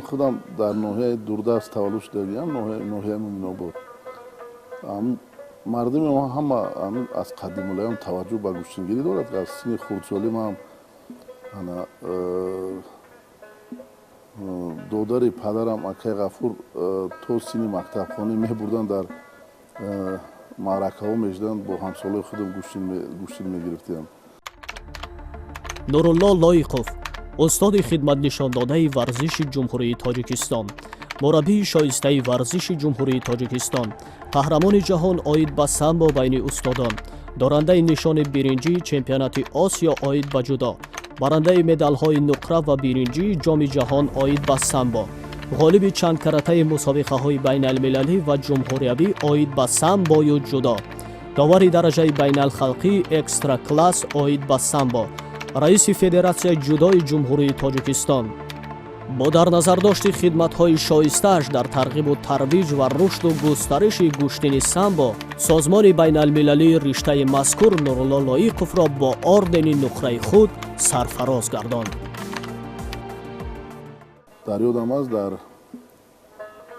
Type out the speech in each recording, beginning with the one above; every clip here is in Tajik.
خودم در ناحیه دوردست تولد شدگیم، ناحیه نوباد. مردم ما همه از قدیم الایام توجه به گوشتنگیری دارد که از سن خردسالی ما دوداری پدرم اکای غفور تو سن مکتب خانه میبردن در معرکه ها میشدن با همسالای خودم گوشتن میگرفتیم. نورالله لایقوف استاد خدمت نشان داده ورزش جمهوری تاجیکستان، مربی شایسته ورزش جمهوری تاجیکستان، قهرمان جهان آید به سامبو بین استادان، دارنده نشان برنجی چمپیونات آسیا آید به جودو، برنده مدال های نقره و برنجی جام جهان آید به سامبو، غالب چند کرته مسابقه های بین المللی و جمهوری آید به سامبو و جودو، داور درجه بین الخلقی اکسترا کلاس آید به سامبو، رئیس فدراسیون جودوی جمهوری تاجیکستان. با در نظر داشت خدمت‌های شایسته‌اش در ترغیب و ترویج و رشد و گسترش گوشتن سامبو، سازمان بین المللی رشته مذکور نورالله لایقوف را با اردن نقره خود سرفراز گرداند. در یادم است در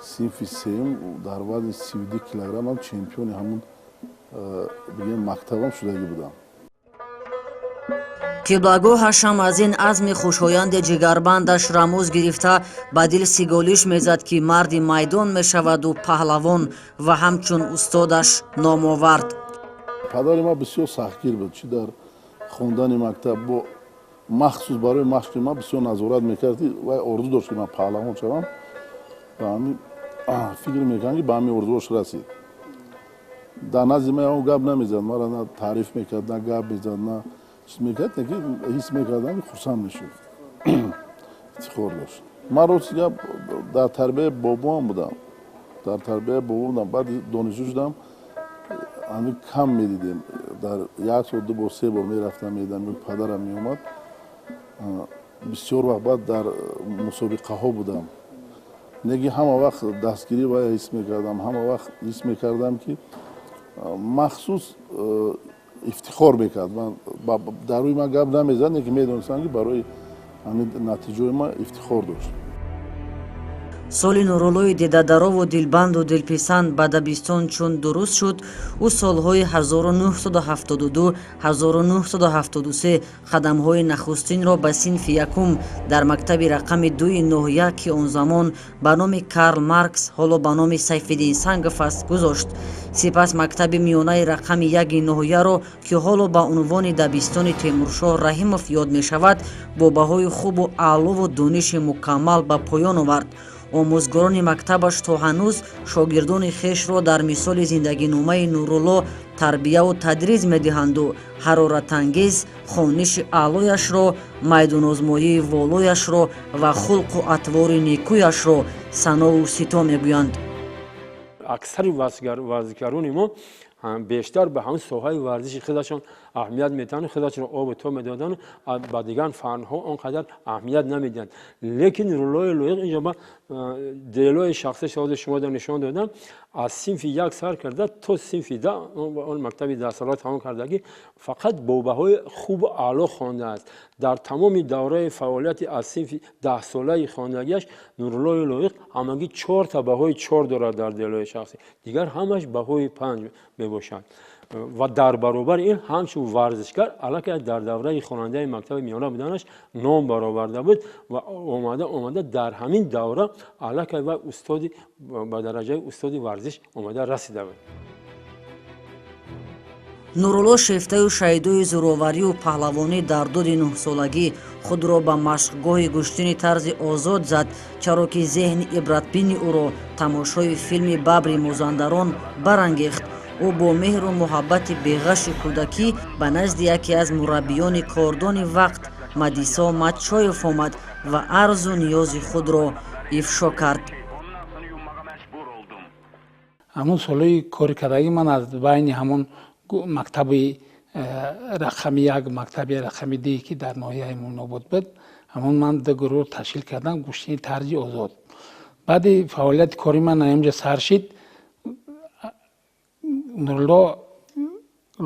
صنف سیم در وزن 32 کیلوگرم هم چمپیون همون بگیم مکتبم شدگی بودم. қиблагоҳашам аз ин азми хушоянди ҷигарбандаш рамӯз гирифта ба дил сиголиш мезад ки марди майдон мешаваду паҳлавон ва ҳамчун устодаш номовард. падари ма бисёр сахтгир буд, чи дар хондани мактаб бо махсус барои машқи ма бисёр назорат мекард. вай орзу дошт ки ман паҳлавон шавам ва ҳамин фикр мекардам ки ба ҳамин орзуош расид. дар назди ман ҳам гап намезад, мара на таъриф мекард, на гап мезад, на چیز میکرد که حس میکردم که خرسند میشد. افتخار داشت. من روزی در تربیت بابام بودم. بعد دانشجو شدم. همین کم میدیدیم. در یک سال 2 بار 3 بار میرفتم میدیدم. پدرم میومد. بسیار وقت بعد در مسابقه ها بودم. نگی همه وقت دستگیری باید حس میکردم. همه وقت حس میکردم که مخصوص افتخار میکرد. من در روی من گپ نمیزد که میدونستم که برای همین نتیجه ما افتخار داشت. соли нуруллои дидадарову дилбанду дилписанд ба дабистон чун дуруст шуд, ӯ солҳои 1972-1973 қадамҳои нахустинро ба синфи якум дар мактаби рақами 2 ноҳия ки он замон ба номи Карл Маркс, ҳоло ба номи Сайфиддин Сангов аст, гузошт. сипас мактаби миёнаи рақами 1 ноҳияро ки ҳоло ба унвони дабистони Темуршоҳ Раҳимов ёд мешавад, бо баҳои хубу аълову дониши мукаммал ба поён овард. омӯзгорони мактабаш то ҳанӯз шогирдони хешро дар мисоли зиндагиномаи Нурулло тарбияву тадрис медиҳанду ҳароратангез хониши аълояшро, майдонозмоии волояшро ва хулқу атвори некӯяшро санову сито мегӯянд. аксари варзишгарони мо бештар ба ҳамн соҳаи варзиши худашон аҳамият метаҳанд, худашонро обу то медоданд, ба дигар фанҳо он қадар аҳамият намедиҳанд. лекин Нуруллои лоиқ инҷо ба делои шахси шоҳоди шумо дар нишон додам, аз синфи 1 сар карда то синфи 10 он мактаби 10 сола тамом кардагӣ фақат бо баҳои хубу аъло хондааст. дар тамоми давраи фаъолияти аз синфи 10 солаи хондагиаш Нуруллои лоиқ ҳамагӣ 4 та баҳои 4 дорад дар делои шахсӣ, дигар ҳамаш баҳои 5 мебошанд. ва дар баробари ин ҳамчун варзишгар аллакай дар давраи хонандаи мактаби миёна буданаш ном бароварда буд ва омада дар ҳамин давра аллакай ва устоди ба дараҷаи устоди варзиш омада расида буд. Нурулло шефтаю шаҳидои зӯроварию паҳлавонӣ дар дуди 9-солагӣ худро ба машқгоҳи гӯштини тарзи озод зад, чаро ки зеҳни ибратбини ӯро тамошои филми Бабри Мозандарон барангехт. ӯ бо меҳру муҳаббати беғаши кӯдакӣ ба назди яке аз мураббиёни кордони вақт Мадисо Матчоев омад ва арзу ниёзи худро ифшо кард. ҳамон солҳои кори кардагӣ ман аз байни ҳамон мактаби рақами 1, мактаби рақами 2 ки дар ноҳияи Мунобод буд, ҳамон ман 2 гурӯҳ ташкил кардам, гӯштини тарзи озод. баъди фаъолияти кори ман аёнҷа сар шид, Нурулло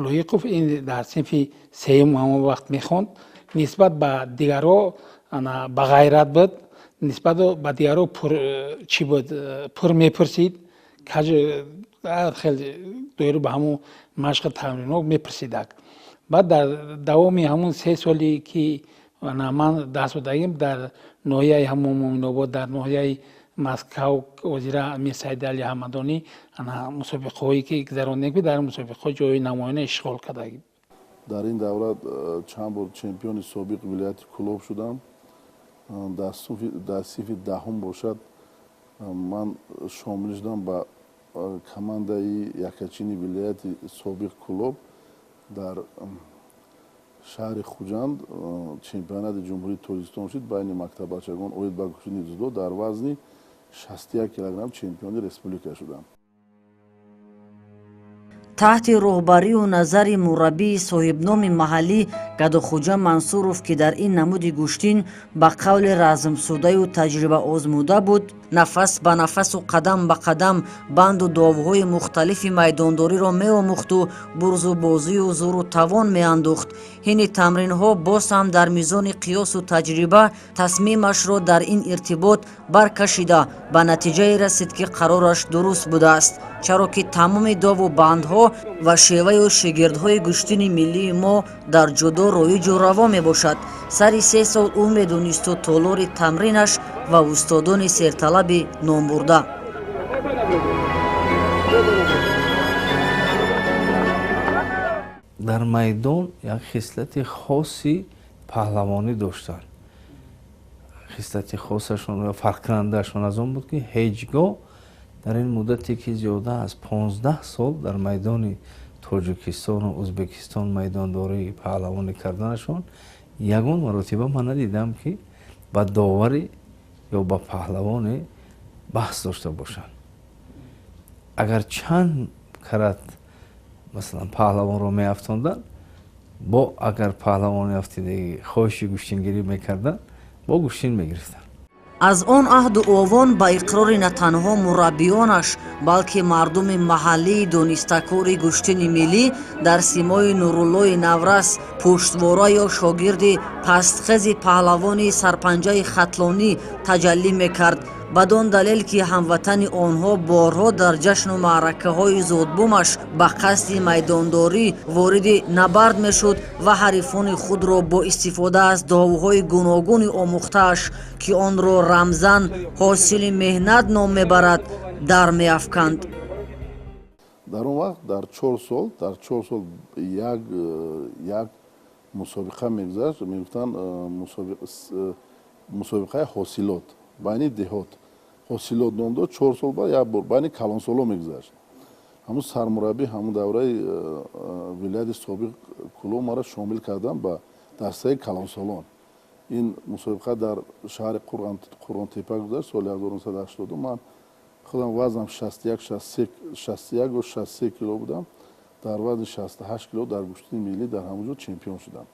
лоиқов ин дар синфи 3 ҳамон вақт мехонд, нисбат ба дигарҳо ба ғайрат буд. нисбат ба дигаро чӣ буд пур мепурсид хеле доиру ба ҳамун машқи тамринҳо мепурсидак. баъд дар давоми ҳамун 3 соле ки ман даҳсодагим дар ноҳияи ҳамун Муъминобод, дар ноҳияи Москав озира Амир Саиди Али Ҳамадонӣ мусобиқаҳое ки гузарондем ки дар мусобиқаҳо ҷойи намоёна ишғол кардагим. дар ин давра чанд бор чемпиони собиқ вилояти Кӯлоб шудам. дар синфи даҳум бошад ман шомил шудам ба командаи якачини вилояти собиқ Кӯлоб дар шаҳри Хуҷанд чемпионати ҷумҳурии Тоҷикистон шуд. Байни мактаббачагон оид ба кушини дзюдо дар вазни 61 килограмм чемпиони республика шудам. таҳти роҳбарию назари мураббии соҳибноми маҳаллӣ Гадохӯҷа Мансуров, ки дар ин намуди гӯштин ба қавли размсудаю таҷриба озмуда буд, нафас ба нафасу қадам ба қадам банду довҳои мухталифи майдондориро меомӯхту бурзу бозию зӯру тавон меандӯхт. ҳини тамринҳо боз ҳам дар мизони қиёсу таҷриба тасмимашро дар ин иртибот баркашида ба натиҷае расид, ки қарораш дуруст будааст, чаро ки тамоми дову бандҳо ва шеваю шогирдҳои гӯштини миллии мо дар ҷудо роиҷу раво мебошад. сари 3 сол ӯ медонисту толори тамринаш ва устодони серталаби номбурда. дар майдон як хислати хоси паҳлавонӣ доштанд. хислати хосашон ва фарқкунандаашон аз он буд, ки ҳеҷ гоҳ дар ин муддате ки зиёда аз 15 сол дар майдони Тоҷикистону Ӯзбекистон майдондории паҳлавонӣ карданашон ягон маротиба ман надидам, ки ба довари ё ба паҳлавоне баҳс дошта бошанд. агар чанд карат масалан паҳлавонро меафтонданд, бо агар паҳлавони афтидагӣ хоҳиши гӯштингирӣ мекарданд, бо гӯштин мегирифтанд. аз он аҳду овон ба иқрори на танҳо мураббиёнаш, балки мардуми маҳаллии донистакори гӯштини миллӣ дар симои Нуруллои Наврас пуштвора ё шогирди пастхези паҳлавони сарпанҷаи хатлонӣ таҷаллӣ мекард, бадон далел ки ҳамватани онҳо борҳо дар ҷашну маъракаҳои зодбумаш ба қасди майдондорӣ вориди набард мешуд ва ҳарифони худро бо истифода аз довҳои гуногуни омӯхтааш, ки онро рамзан ҳосили меҳнат ном мебарад, дар меафканд. дар он вақт дар 4 сол як мусобиқа мегузашт, мегуфтанд мусобиқаи ҳосилот байни деҳот. ҳосилот ном дод. 4 сол баъд як бор байни калонсоло мегузашт. ҳамун сармураббӣ ҳамун давраи вилояти собиқ Кӯлоб маро шомил кардан ба дастаи калонсолон. ин мусобиқа дар шаҳри Қурғонтепа гузашт соли 1980. ман худам вазнам 61 ё 63 кило будам. дар вазни 68 кило дар гӯштини миллӣ дар ҳамон ҷо чемпион шудам.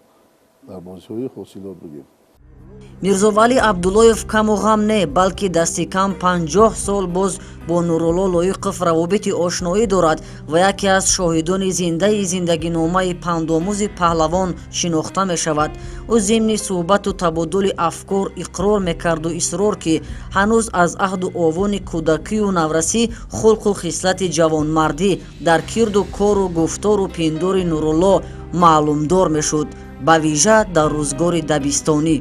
дар бозиҳои ҳосилот бигем. Мирзовали Абдуллоев каму ғам не, балки дасти кам 50 сол боз бо Нурулло Лоиқов равобити ошноӣ дорад ва яке аз шоҳидони зиндаи зиндагиномаи пандомӯзи паҳлавон шинохта мешавад. ӯ зимни суҳбату табодули афкор иқрор мекарду исрор, ки ҳанӯз аз аҳду овони кӯдакию наврасӣ хулқу хислати ҷавонмардӣ дар кирду кору гуфтору пиндори Нурулло маълумдор мешуд, ба вижа дар рӯзгори дабистонӣ.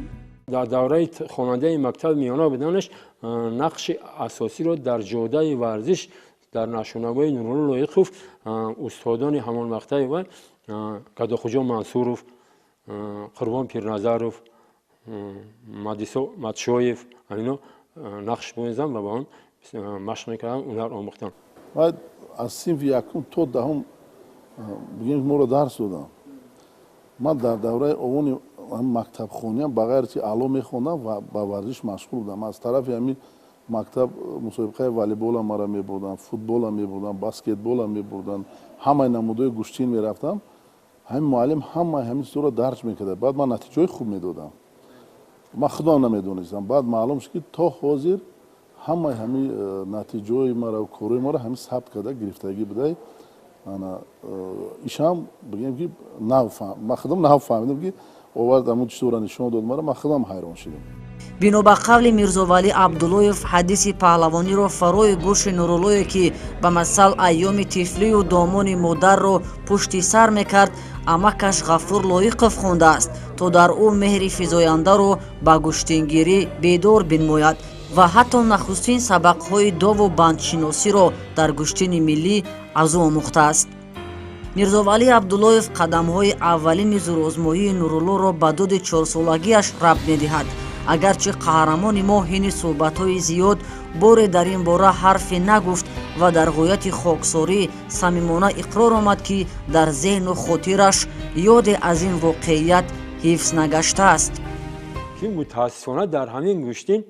дар давраи хонандаи мактаби миёна буданаш нақши асосиро дар ҷодаи варзиш дар нашунавои Нурулло Лоиқов устодони ҳамон мақтаи вай Гадохӯҷа Мансуров, Қурбон Пирназаров, Мадисо Матшоев анино нақш бонизам ва ба он машқ мекардам, ҳунар омӯхтам. аз синфи якум то даҳум бигем моро дарс додам. ман дар давраи овони мактабхониам ба ғайр чи аъло мехондам ва ба варзиш машғул будам. аз тарафи ҳамин мактаб мусобиқаи волейболам мара мебурданд, футболам мебурданд, баскетболам мебурданд, ҳамаи намудҳои гӯштин мерафтам. ҳамин муаллим ҳамаи ҳамин чизро дарҷ мекард. баъд ман натиҷаҳои хуб медодам. ман худам намедонистам. баъд маълум шуд, ки то ҳозир ҳамаи ҳамин натиҷаҳои маро, корҳои маро ҳамин сабт карда гирифтагӣ будай. ишам бигем ки ман худам нав фаҳмидам, ки овард амуд читора нишон дод мара ман худам ҳайрон шудам. бино ба қавли мирзовалӣ абдуллоев ҳадиси паҳлавониро фарои гӯши нуруллое ки ба масал айёми тифлию домони модарро пушти сар мекард амакаш ғафур лоиқов хондааст то дар ӯ меҳри физояндаро ба гӯштингирӣ бедор бинмояд ва ҳатто нахустин сабақҳои дову бандшиносиро дар гӯштини миллӣ аз ӯ омӯхтааст. мирзовалӣ абдуллоев қадамҳои аввалини зӯрозмоии нуруллоро ба дуди чорсолагиаш рабт медиҳад. агарчи қаҳрамони мо ҳини суҳбатҳои зиёд боре дар ин бора ҳарфе нагуфт ва дар ғояти хоксорӣ самимона иқрор омад ки дар зеҳну хотираш ёде аз ин воқеият ҳифз нагаштааст. ки мутаассифона дар ҳамин гӯштин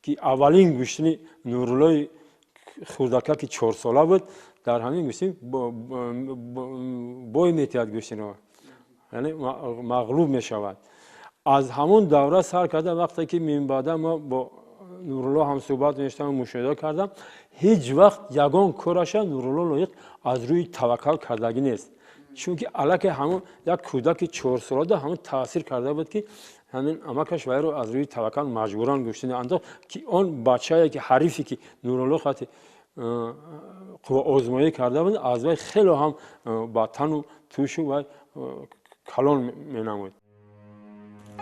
ки аввалин гӯштини нуруллои хурдакаки 4 сола буд дар ҳамин гӯштин бой метиҳад гӯштинро яъне мағлуб мешавад. аз ҳамон давра сар карда вақте ки минбаъда мо бо нурулло ҳам суҳбат мештам мушоҳида кардам ҳеҷ вақт ягон кораша нурулло лоиқ аз рӯи таваккал кардагӣ нест. чунки аллакай ҳамон як кӯдаки 4 солада ҳамон таъсир карда буд ки ҳамин амакаш вайро аз рӯи таваккал маҷбуран гӯштини андохт ки он бачае ки ҳарифе ки нурулло хати қувваозмоӣ карда буд аз вай хело ҳам ба тану тӯшу вай калон менамуд.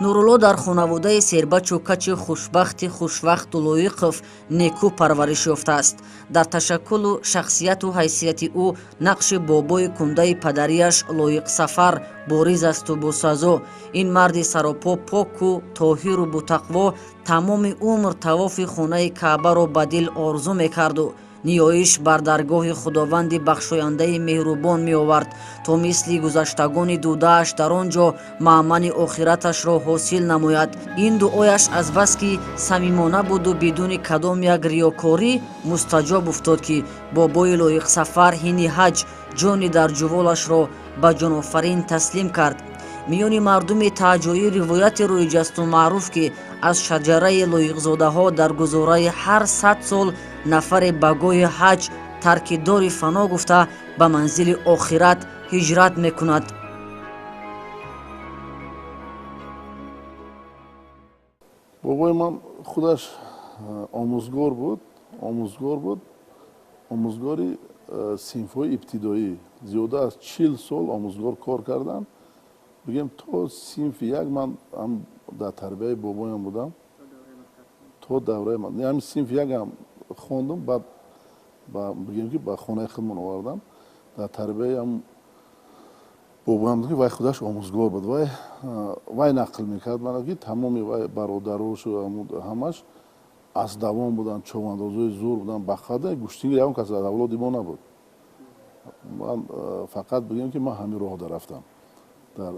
нурулло дар хонаводаи сербачу качи хушбахти хушвақту лоиқов некӯ парвариш ёфтааст. дар ташаккулу шахсияту ҳайсияти ӯ нақши бобои кундаи падариаш лоиқ сафар бориз асту босазо. ин марди саропо поку тоҳиру бутақво тамоми умр тавофи хонаи каъбаро ба дил орзу мекарду ниёиш бар даргоҳи худованди бахшояндаи меҳрубон меовард то мисли гузаштагони дудааш дар он ҷо маъмани охираташро ҳосил намояд. ин дуояш аз бас ки самимона буду бидуни кадом як риёкорӣ мустаҷоб уфтод ки бобои лоиқсафар ҳини ҳаҷ ҷони дар ҷуволашро ба ҷонофарин таслим кард. миёни мардуми таҳҷоӣ ривояте рӯйҷасту маъруф ки аз шаҷараи лоиқзодаҳо дар гузораи ҳар 100 сол нафаре ба гоҳи ҳаҷ тарки дори фано гуфта ба манзили охират ҳиҷрат мекунад. бобои ман худаш омӯзгор буд омӯзгори синфҳои ибтидоӣ зиёда аз 40 сол омӯзгор кор кардан. бигем то синфи як ман ҳам дар тарбияи бобоям будам то давраи ман ҳами синфи якам хондам баъд бигем ки ба хонаи худмон овардам дар тарбияи ҳам бобоям ки вай худаш омӯзгор буд вай нақл мекард мана ки тамоми вай бародарошу ҳамаш аздавон буданд човандозои зур буданд бахада гӯштингир ягон кас аз авлоди мо набуд. ман фақат бигем ки ман ҳамин роҳ дарафтам дар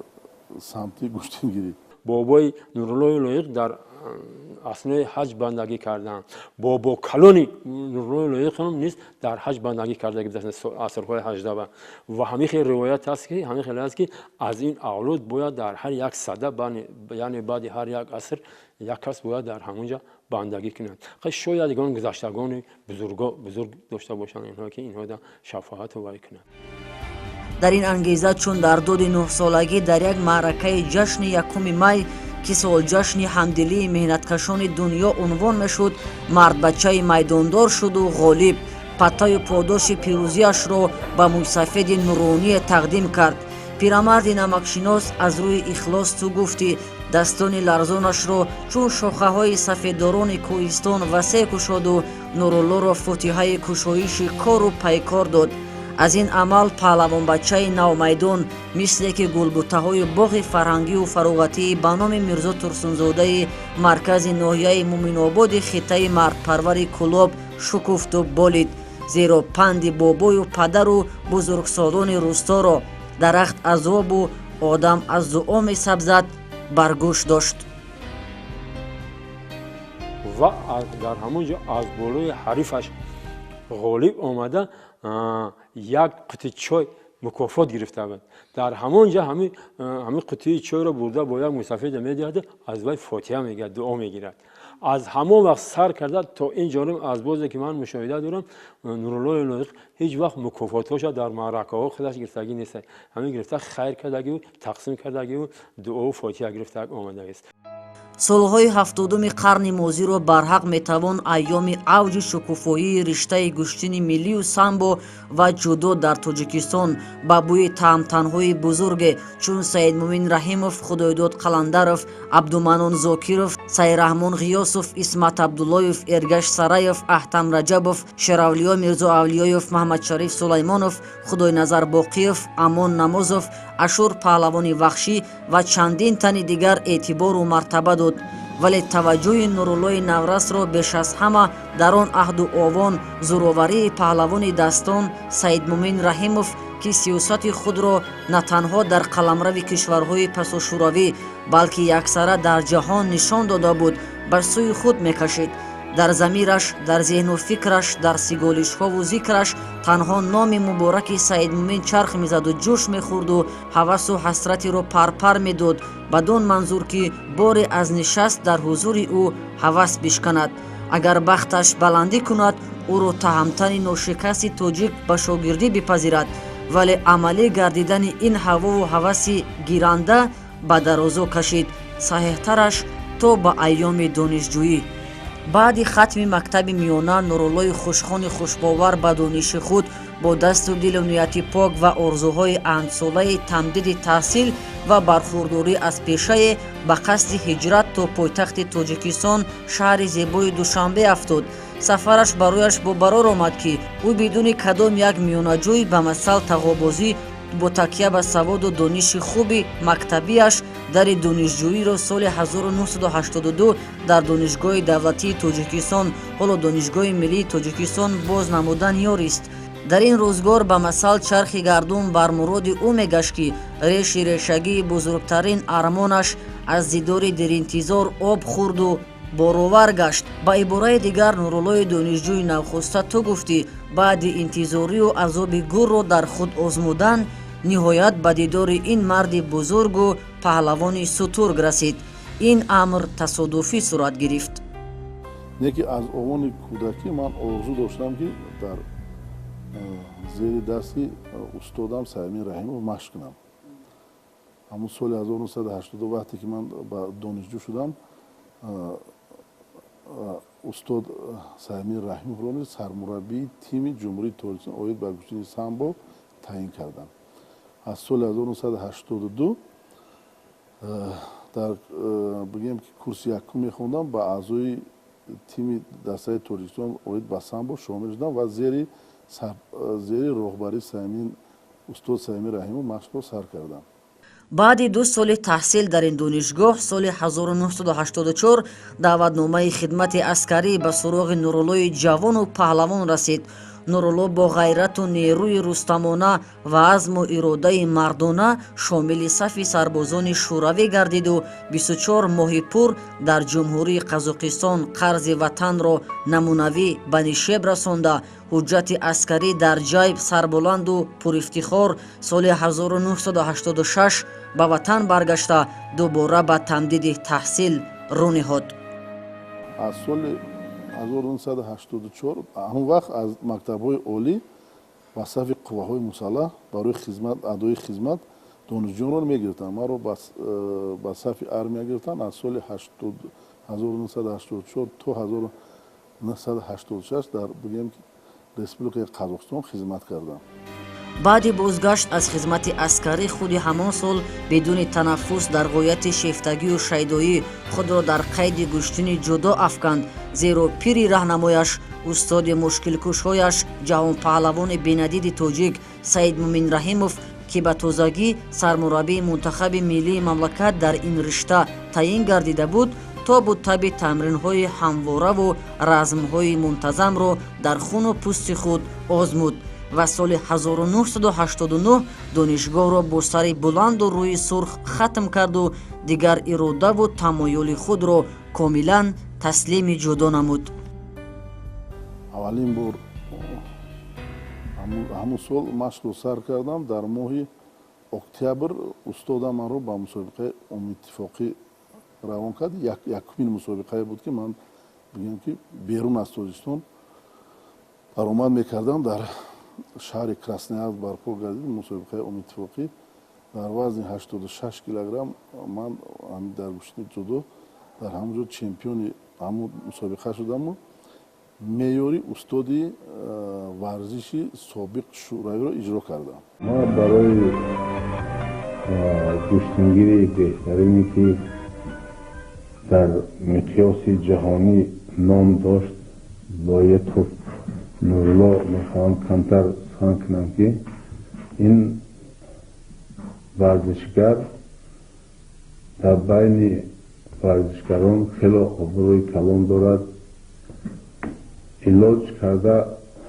самти гӯштингирӣ. бобои нуруллои лоиқ дар аснои ҳаҷ бандагӣ карданд. бобо калони нуруллои лоиқ ҳам низ дар ҳаҷ бандагӣ кардагӣ асрҳои 18 ва ҳамин хел ривоят аст ки аз ин авлод бояд дар ҳар як сада яъне баъди ҳар як аср як кас бояд дар ҳамонҷа бандагӣ кунад. шояд ягон гузаштагони бузург дошта бошанд инҳо ки инҳо дар шафоату вай кунанд. дар ин ангеза чун дар дуди 9 солагӣ дар як маъракаи ҷашни 1 май ки солҷашни ҳамдилии меҳнаткашони дунё унвон мешуд мардбачаи майдондор шуду ғолиб паттаю подоши пирӯзиашро ба мӯйсафеди нуроние тақдим кард. пирамарди намакшинос аз рӯи ихлос ту гуфти дастони ларзонашро чун шохаҳои сафеддорони кӯҳистон васеъ кушоду нуруллоро фотиҳаи кушоиши кору пайкор дод. аз ин амал паҳлавонбачаи навмайдон мисле ки гулбутаҳои боғи фарҳангию фароғатии ба номи мирзо турсунзодаи маркази ноҳияи муминободи хиттаи мардпарвари кӯлоб шукуфту болид, зеро панди бобою падару бузургсолони рӯсторо дарахт аз обу одам аз дуо месабзад бар гӯш дошт. ва дар ҳамон ҷо аз болои ҳарифаш ғолиб омада як қути чой مکافات گرفته بود. در همانجا همین قطعه چای را برده با یک مسافر میدهد، از وی فاتحه میگه، دعا میگیرد. از همان وقت سر کرده تا این جانب از بازی که من مشاهده دارم، نورالله ناطق هیچ وقت مکافاتش در معرکه ها خودش گرفتگی نیست. همین گرفته خیر کردگی و تقسیم کردگی و دعا و فاتحه گرفته آمده است. солҳои ҳафтодуми қарни мозиро барҳақ метавон айёми авҷи шукуфоии риштаи гӯштини миллию самбо ва ҷудо дар тоҷикистон ба бӯи таъмтанҳои бузурге чун саидмӯмин раҳимов, худоидод қаландаров, абдуманон зокиров, сайраҳмон ғиёсов, исмат абдуллоев, эргаш сараев, аҳтам раҷабов, шеравлиё мирзо авлиёев, маҳмадшариф сулаймонов, худойназар боқиев, амон намозов, ашур паҳлавони вахшӣ ва чандин тани дигар эътибору мартаба дод. вале таваҷҷӯҳи нуруллои наврасро беш аз ҳама дар он аҳду овон зӯроварии паҳлавони дастон саидмӯмин раҳимов, ки сиёсати худро на танҳо дар қаламрави кишварҳои пасошӯравӣ балки яксара дар ҷаҳон нишон дода буд, ба сӯи худ мекашид. дар замираш, дар зеҳну фикраш, дар сиголишҳову зикраш танҳо номи мубораки саидмӯмин чарх мезаду ҷӯш мехӯрду ҳавасу ҳасратиро парпар медод, бадон манзур ки боре аз нишаст дар ҳузури ӯ ҳавас бишканад. агар бахташ баландӣ кунад, ӯро таҳмтани ношикасти тоҷик ба шогирдӣ бипазирад, вале амалӣ гардидани ин ҳавову ҳаваси гиранда ба дарозо кашид, саҳеҳтараш то ба айёми донишҷӯӣ. баъди хатми мактаби миёна нуруллои хушхони хушбовар ба дониши худ бо дасту дилу нияти пок ва орзуҳои андсолаи тамдиди таҳсил ва бархурдорӣ аз пешае ба қасди ҳиҷрат то пойтахти тоҷикистон шаҳри зебои душанбе афтод. сафараш барояш бо барор омад ки ӯ бидуни кадом як миёнаҷӯй ба масал тағобозӣ бо такя ба саводу дониши хуби мактабиаш дари донишҷӯиро соли 1982 дар донишгоҳи давлатии тоҷикистон, ҳоло донишгоҳи миллии тоҷикистон боз намудан ёрист. дар ин рӯзгор ба масал чархи гардун бар муроди ӯ мегашт ки реши решагии бузургтарин армонаш аз дидори диринтизор об хӯрду боровар гашт. ба ибораи дигар нуруллои донишҷӯи навхоста ту гуфтӣ баъди интизорию азоби гурро дар худ озмудан ниҳоят ба дидори ин марди бузургу паҳлавони сутург расид. ин амр тасодуфӣ сурат гирифт. неки аз овони кӯдакӣ ман орзу доштам ки дар зери дасти устодам саидмӯмин раҳимов машқ кунам. ҳамун соли 1980 вақте ки ман ба донишҷӯ шудам, устод саидмӯмин раҳимовро низ сармураббии тими ҷумҳурии тоҷикистон оид ба гӯштини самбо таъин кардам. аз соли 1982 дар бигем ки курси якум мехондам, ба аъзои тими дастаи тоҷикистон оид ба самбо шомил шудам ва зери роҳбарии устод саидмӯмин раҳимов машқро сар кардам. баъди 2 соли таҳсил дар ин донишгоҳ соли 1984 даъватномаи хидмати аскарӣ ба суроғи нуруллои ҷавону паҳлавон расид. нурулло бо ғайрату нерӯи рустамона ва азму иродаи мардона шомили сафи сарбозони шӯравӣ гардиду 24 моҳи пур дар ҷумҳурии қазоқистон қарзи ватанро намунавӣ ба нишеб расонда, ҳуҷҷати аскарӣ дар ҷайб сарбуланду пурифтихор соли 1986 ба ватан баргашта дубора ба тамдиди таҳсил рӯ неҳод. аз соли 1984 ҳамон вақт аз мактабҳои олӣ ба сафи қувваҳои мусаллаҳ барои хизмат, адои хизмат донишҷӯёнро мегирифтанд. маро ба сафи армия гирифтанд. аз соли 1984 то 1986 дар бигем республикаи қазоқистон хизмат кардам. баъди бозгашт аз хизмати аскарӣ худи ҳамон сол бидуни танаффус дар ғояти шефтагию шайдоӣ худро дар қайди гӯштини ҷудо афканд, зеро пири раҳнамояш, устоди мушкилкушҳояш, ҷаҳонпаҳлавони бенадиди тоҷик саидмӯмин раҳимов, ки ба тозагӣ сармураббии мунтахаби миллии мамлакат дар ин ришта таъин гардида буд, то буттаби тамринҳои ҳамвораву размҳои мунтазамро дар хуну пӯсти худ озмуд ва соли 1989 донишгоҳро бо сари буланду рӯи сурх хатм карду дигар иродаву тамоюли худро комилан таслими ҷудо намуд. аввалин бор ҳамун сол машқро сар кардам. Дар моҳи октябр устода маро ба мусобиқаи умумиттифоқӣ равон кард. Якумин мусобиқае буд ки ман бигем ки берун аз Тоҷикистон баромад мекардам. Дар шаҳри Красноярск барпо гардид мусобиқаи умумиттифоқӣ. Дар вазни 86 килограмм ман дар гӯштини ҷудо дар ҳамон ҷо чемпиони ҳамон мусобиқа шудаму меъёри устоди варзиши собиқ шӯравиро иҷро кардам. ма барои гӯштингири беҳтарини ки дар миқёси ҷаҳонӣ ном дошт бо як туп нурулло мехоҳам камтар сухан кунам ки ин варзишгар дар байни варзишгарон хело обрӯи калон дорад. илоҷ карда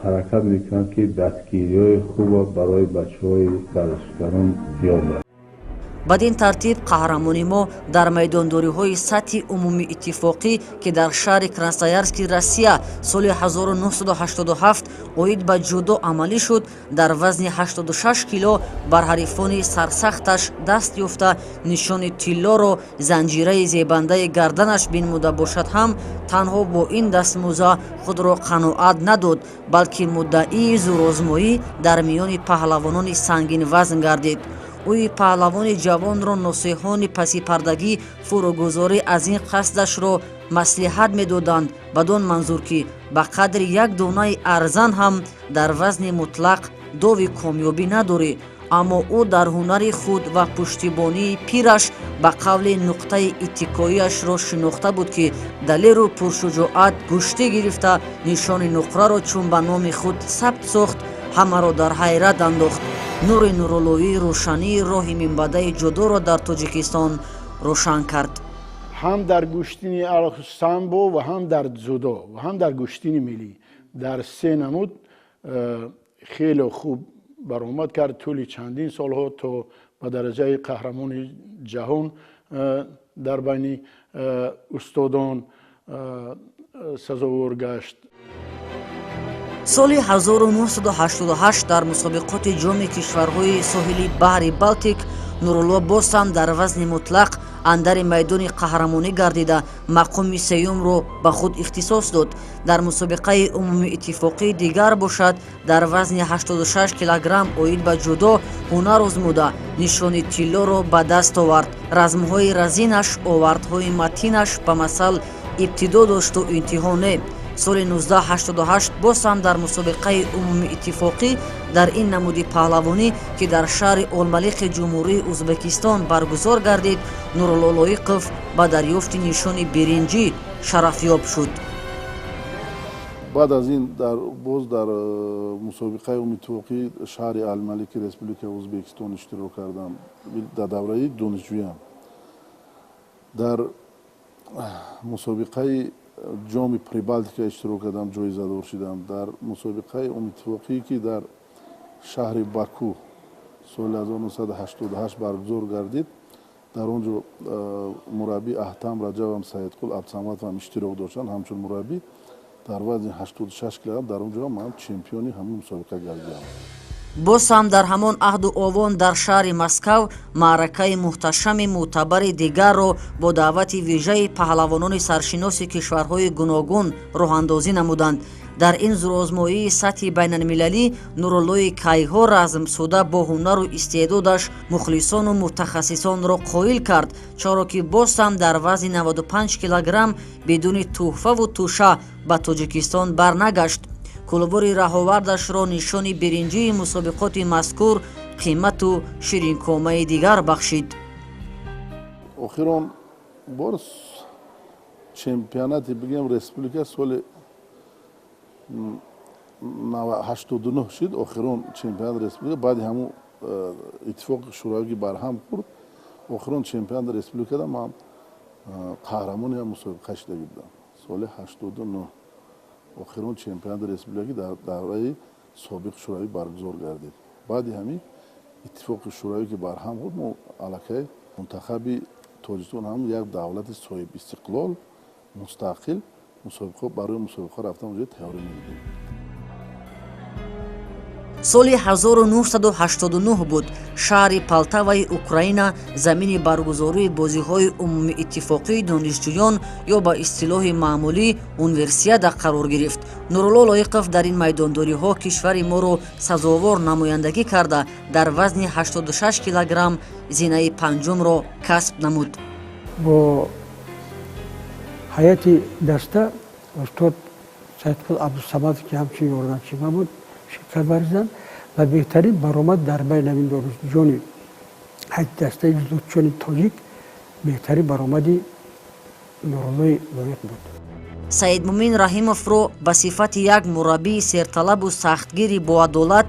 ҳаракат мекунад ки дастгириҳои хубро барои бачаҳои варзишгарон биёбад. бадин тартиб қаҳрамони мо дар майдондориҳои сатҳи умумииттифоқӣ ки дар шаҳри Красноярски Россия соли 1987 оид ба ҷудо амалӣ шуд, дар вазни 86 кило бар ҳарифони сарсахташ даст ёфта нишони тиллоро занҷираи зебандаи гарданаш бинмуда бошад ҳам танҳо бо ин дастмӯза худро қаноат надод, балки муддаии зӯрозмоӣ дар миёни паҳлавонони сангинвазн гардид. ӯи паҳлавони ҷавонро носеҳони пасипардагӣ фуругузорӣ аз ин қасдашро маслиҳат медоданд, бадон манзур ки ба қадри як донаи арзан ҳам дар вазни мутлақ дови комёбӣ надорӣ, аммо ӯ дар ҳунари худ ва пуштибонии пираш ба қавли нуқтаи иттикоиашро шинохта буд ки далеру пуршуҷоат гӯштӣ гирифта нишони нуқраро чун ба номи худ сабт сохт, ҳамаро дар ҳайрат андохт. нури нуруллоии рӯшании роҳи минбаъдаи ҷудоро дар Тоҷикистон рӯшан кард. ҳам дар гӯштини самбо ва ҳам дар дзюдо ва ҳам дар гӯштини миллӣ дар се намуд хеле хуб баромад кард. тӯли чандин солҳо то ба дараҷаи қаҳрамони ҷаҳон дар байни устодон сазовор гашт. соли 1988 дар мусобиқоти ҷоми кишварҳои соҳили баҳри Балтик Нурулло боз ҳам дар вазни мутлақ андари майдони қаҳрамонӣ гардида мақоми сеюмро ба худ ихтисос дод. дар мусобиқаи умумииттифоқии дигар бошад дар вазни 86 килограмм оид ба ҷудо ҳунар озмуда нишони тиллоро ба даст овард. размҳои разинаш, овардҳои матинаш ба масал ибтидо дошту интиҳо не. соли 1988 боз ҳам дар мусобиқаи умумииттифоқӣ дар ин намуди паҳлавонӣ ки дар шаҳри Олмалихи ҷумҳурии Ӯзбекистон баргузор гардид, Нурулло Лоиқов ба дарёфти нишони биринҷӣ шарафёб шуд. баъд аз ин боз дар мусобиқаи умумииттифоқии шаҳри Алмалики Республикаи Ӯзбекистон иштирок кардам. дар давраи донишҷӯям дар мусобиқаи ҷоми Прибалтика иштирок кардам, ҷоизадор шудам. дар мусобиқаи умумииттифоқие ки дар шаҳри Баку соли 1988 баргузор гардид, дар он ҷо мураббӣ Аҳтам Раҷабам, Саидқул Абдусамадовам иштирок доштанд ҳамчун мураббӣ. дар вазни 86 килограмм дар он ҷо ман чемпиони ҳамин мусобиқа гардидам. боз ҳам дар ҳамон аҳду овон дар шаҳри Москав маъракаи муҳташами мӯътабари дигарро бо даъвати вижаи паҳлавонони саршиноси кишварҳои гуногун роҳандозӣ намуданд. дар ин зӯрозмоии сатҳи байналмилалӣ Нуруллои кайҳо размсуда бо ҳунару истеъдодаш мухлисону мутахассисонро қоил кард, чоро ки боз ҳам дар вазни 95 килограмм бидуни тӯҳфаву туша ба Тоҷикистон барнагашт. кулбури раҳовардашро нишони биринҷии мусобиқоти мазкур қимату ширинкомаи дигар бахшид. охирон бор чемпионати бигем республика соли 89 шуд. охирон чемпионати республика баъди ҳамун иттифоқи шӯравӣ барҳам хӯрд. охирон чемпионати республикада ман қаҳрамони мусобиқа шуда будам соли 89. охирон чемпионати республикӣ дар давраи собиқ шӯравӣ баргузор гардид. баъди ҳамин иттифоқи шӯравӣ ки барҳам хӯрд, мо аллакай мунтахаби Тоҷикистон ҳам як давлати соҳиб истиқлол мустақил барои мусобиқа рафтан оҷои тайёрӣ мекардем. соли 1989 буд. Шаҳри Полтаваи Украина замини баргузории бозиҳои умумииттифоқии донишҷӯён ё ба истилоҳи маъмулӣ универсиада қарор гирифт. Нурулло Лоиқов дар ин майдондориҳо кишвари моро сазовор намояндагӣ карда дар вазни 86 килограмм зинаи панҷумро касб намуд. бо ҳайати даста устод Саидқул Абдусамадов ки ҳамчун ёрдамчима буд ширкат варзиданд ва беҳтарин баромад дар байни ҳамин донишҷӯёни ҳайати дастаи ҷудочӯни тоҷик беҳтарин баромади Нуруллои Лоиқ буд. Саидмумин Раҳимовро ба сифати як мураббии серталабу сахтгири боадолат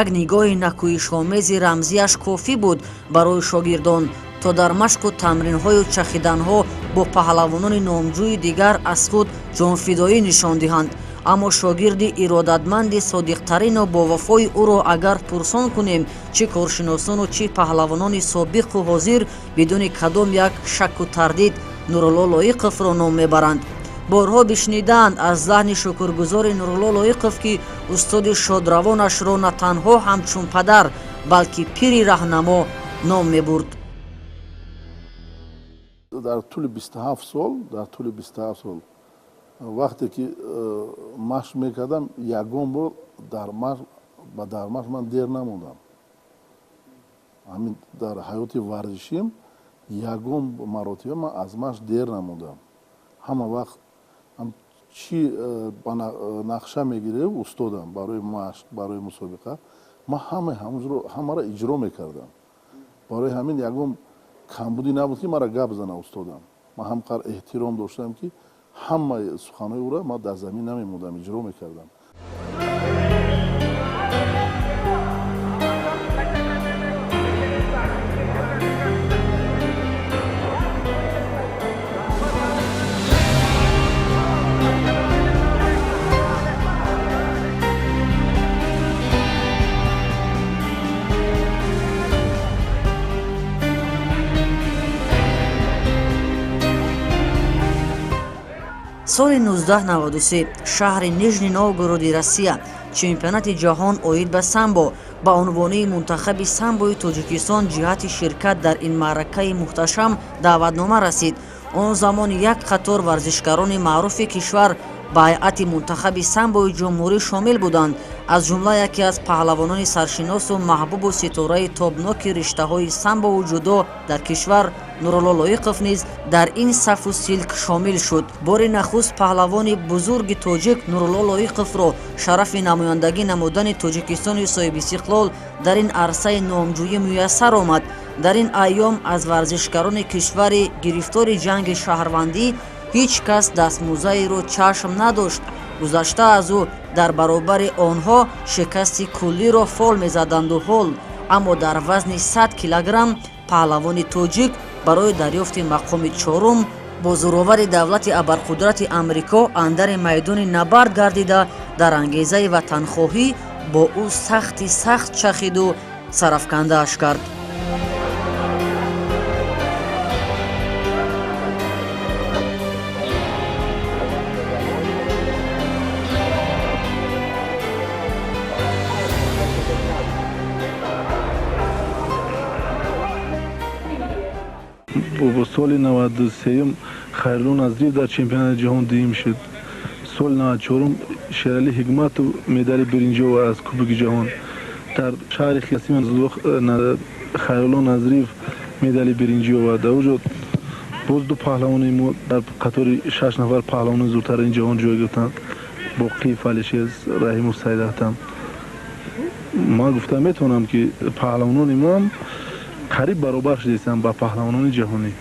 як нигоҳи накӯишомези рамзияш кофӣ буд барои шогирдон то дар машқу тамринҳою чахиданҳо бо паҳлавонони номҷӯи дигар аз худ ҷонфидоӣ нишон диҳанд. аммо шогирди иродатманди содиқтарину бовафои ӯро агар пурсон кунем чӣ коршиносону чӣ паҳлавонони собиқу ҳозир бидуни кадом як шакку тардид Нурулло Лоиқовро ном мебаранд. борҳо бишнидаанд аз лаҳни шукргузори Нурулло Лоиқов ки устоди шодравонашро на танҳо ҳамчун падар балки пири раҳнамо ном мебурд. дар тӯли 27 сол вақте ки машқ мекардам ягон бор ба дар машқ ман дер намудам. ҳамин дар ҳаёти варзишим ягон маротиба ман аз машқ дер намудам. ҳама вақт чӣ нақша мегирем устодам барои машқ барои мусобиқа ман ҳамаро иҷро мекардам. барои ҳамин ягон камбудӣ набуд ки мара гап зана устодам. ман ҳамқадр эҳтиром доштам ки ҳамаи суханҳои ӯро ман дар замин намемудам, иҷро мекардам. соли 1993 шаҳри Нижний Новгороди Россия чемпионати ҷаҳон оид ба самбо ба унвони мунтахаби самбои Тоҷикистон ҷиҳати ширкат дар ин маъракаи муҳташам даъватнома расид. он замон як қатор варзишгарони маъруфи кишвар ба ҳайати мунтахаби самбои ҷумҳурӣ шомил буданд. аз ҷумла яке аз паҳлавонони саршиносу маҳбубу ситораи тобноки риштаҳои самбову ҷудо дар кишвар Нурулло Лоиқов низ дар ин сафу силк шомил шуд. бори нахуст паҳлавони бузурги тоҷик Нурулло Лоиқовро шарафи намояндагӣ намудани Тоҷикистони соҳибистиқлол дар ин арсаи номҷӯӣ муяссар омад. дар ин айём аз варзишгарони кишвари гирифтори ҷанги шаҳрвандӣ ҳеҷ кас дастмӯзаеро чашм надошт. гузашта аз ӯ дар баробари онҳо шикасти куллиро фол мезаданду ҳол. аммо дар вазни 100 килограмм паҳлавони тоҷик барои дарёфти мақоми чорум бо зӯровари давлати абарқудрати Амрико андари майдони набард гардида дар ангезаи ватанхоҳӣ бо ӯ сахт чахиду сарафкандааш кард. соли 93 Хайрулло Назиев дар чемпионати ҷаҳон дуюм шуд. соли 94 Шералӣ Ҳикматов медали биринҷиова аз Кубоки ҷаҳон. дар шаҳри Хиясим Хайрулло Назиев медали биринҷиова. дар оҷо боз ду паҳлавони мо дар қатори 6 нафар паҳлавони зудтарини ҷаҳон ҷой гирифтанд. Боқӣ Фалишез, Раҳимов Сайдахтам. ман гуфта метавонам ки паҳлавонони мо ҳам қариб баробар шудастанд ба паҳлавонони ҷаҳонӣ.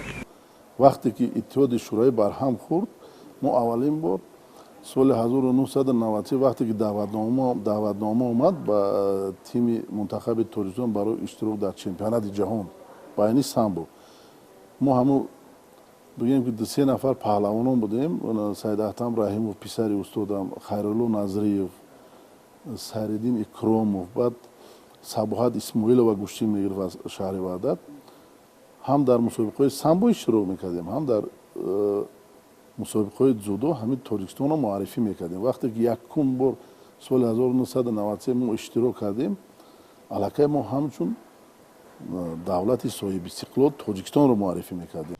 вақте ки иттиҳоди шӯравӣ барҳам хӯрд мо аввалин бор соли 1990 вақте ки даъватнома омад ба тими мунтахаби Тоҷикистон барои иштирок дар чемпионати ҷаҳон байни самбо мо ҳамун бигем ки 2-3 нафар паҳлавонон будем. Сайдаҳтам Раҳимов писари устодам, Хайрулло Назиев, Сайриддин Икромов, баъд Сабоҳат Исмоилова гӯштин мегирифт аз шаҳри Ваҳдат. ҳам дар мусобиқаҳои самбо иштирок мекардем, ҳам дар мусобиқаҳои дзюдо ҳамин Тоҷикистонро муаррифӣ мекардем. вақте ки якум бор соли 1993 мо иштирок кардем. аллакай мо ҳамчун давлати соҳиби истиқлол тоҷикистонро муаррифӣ мекардем.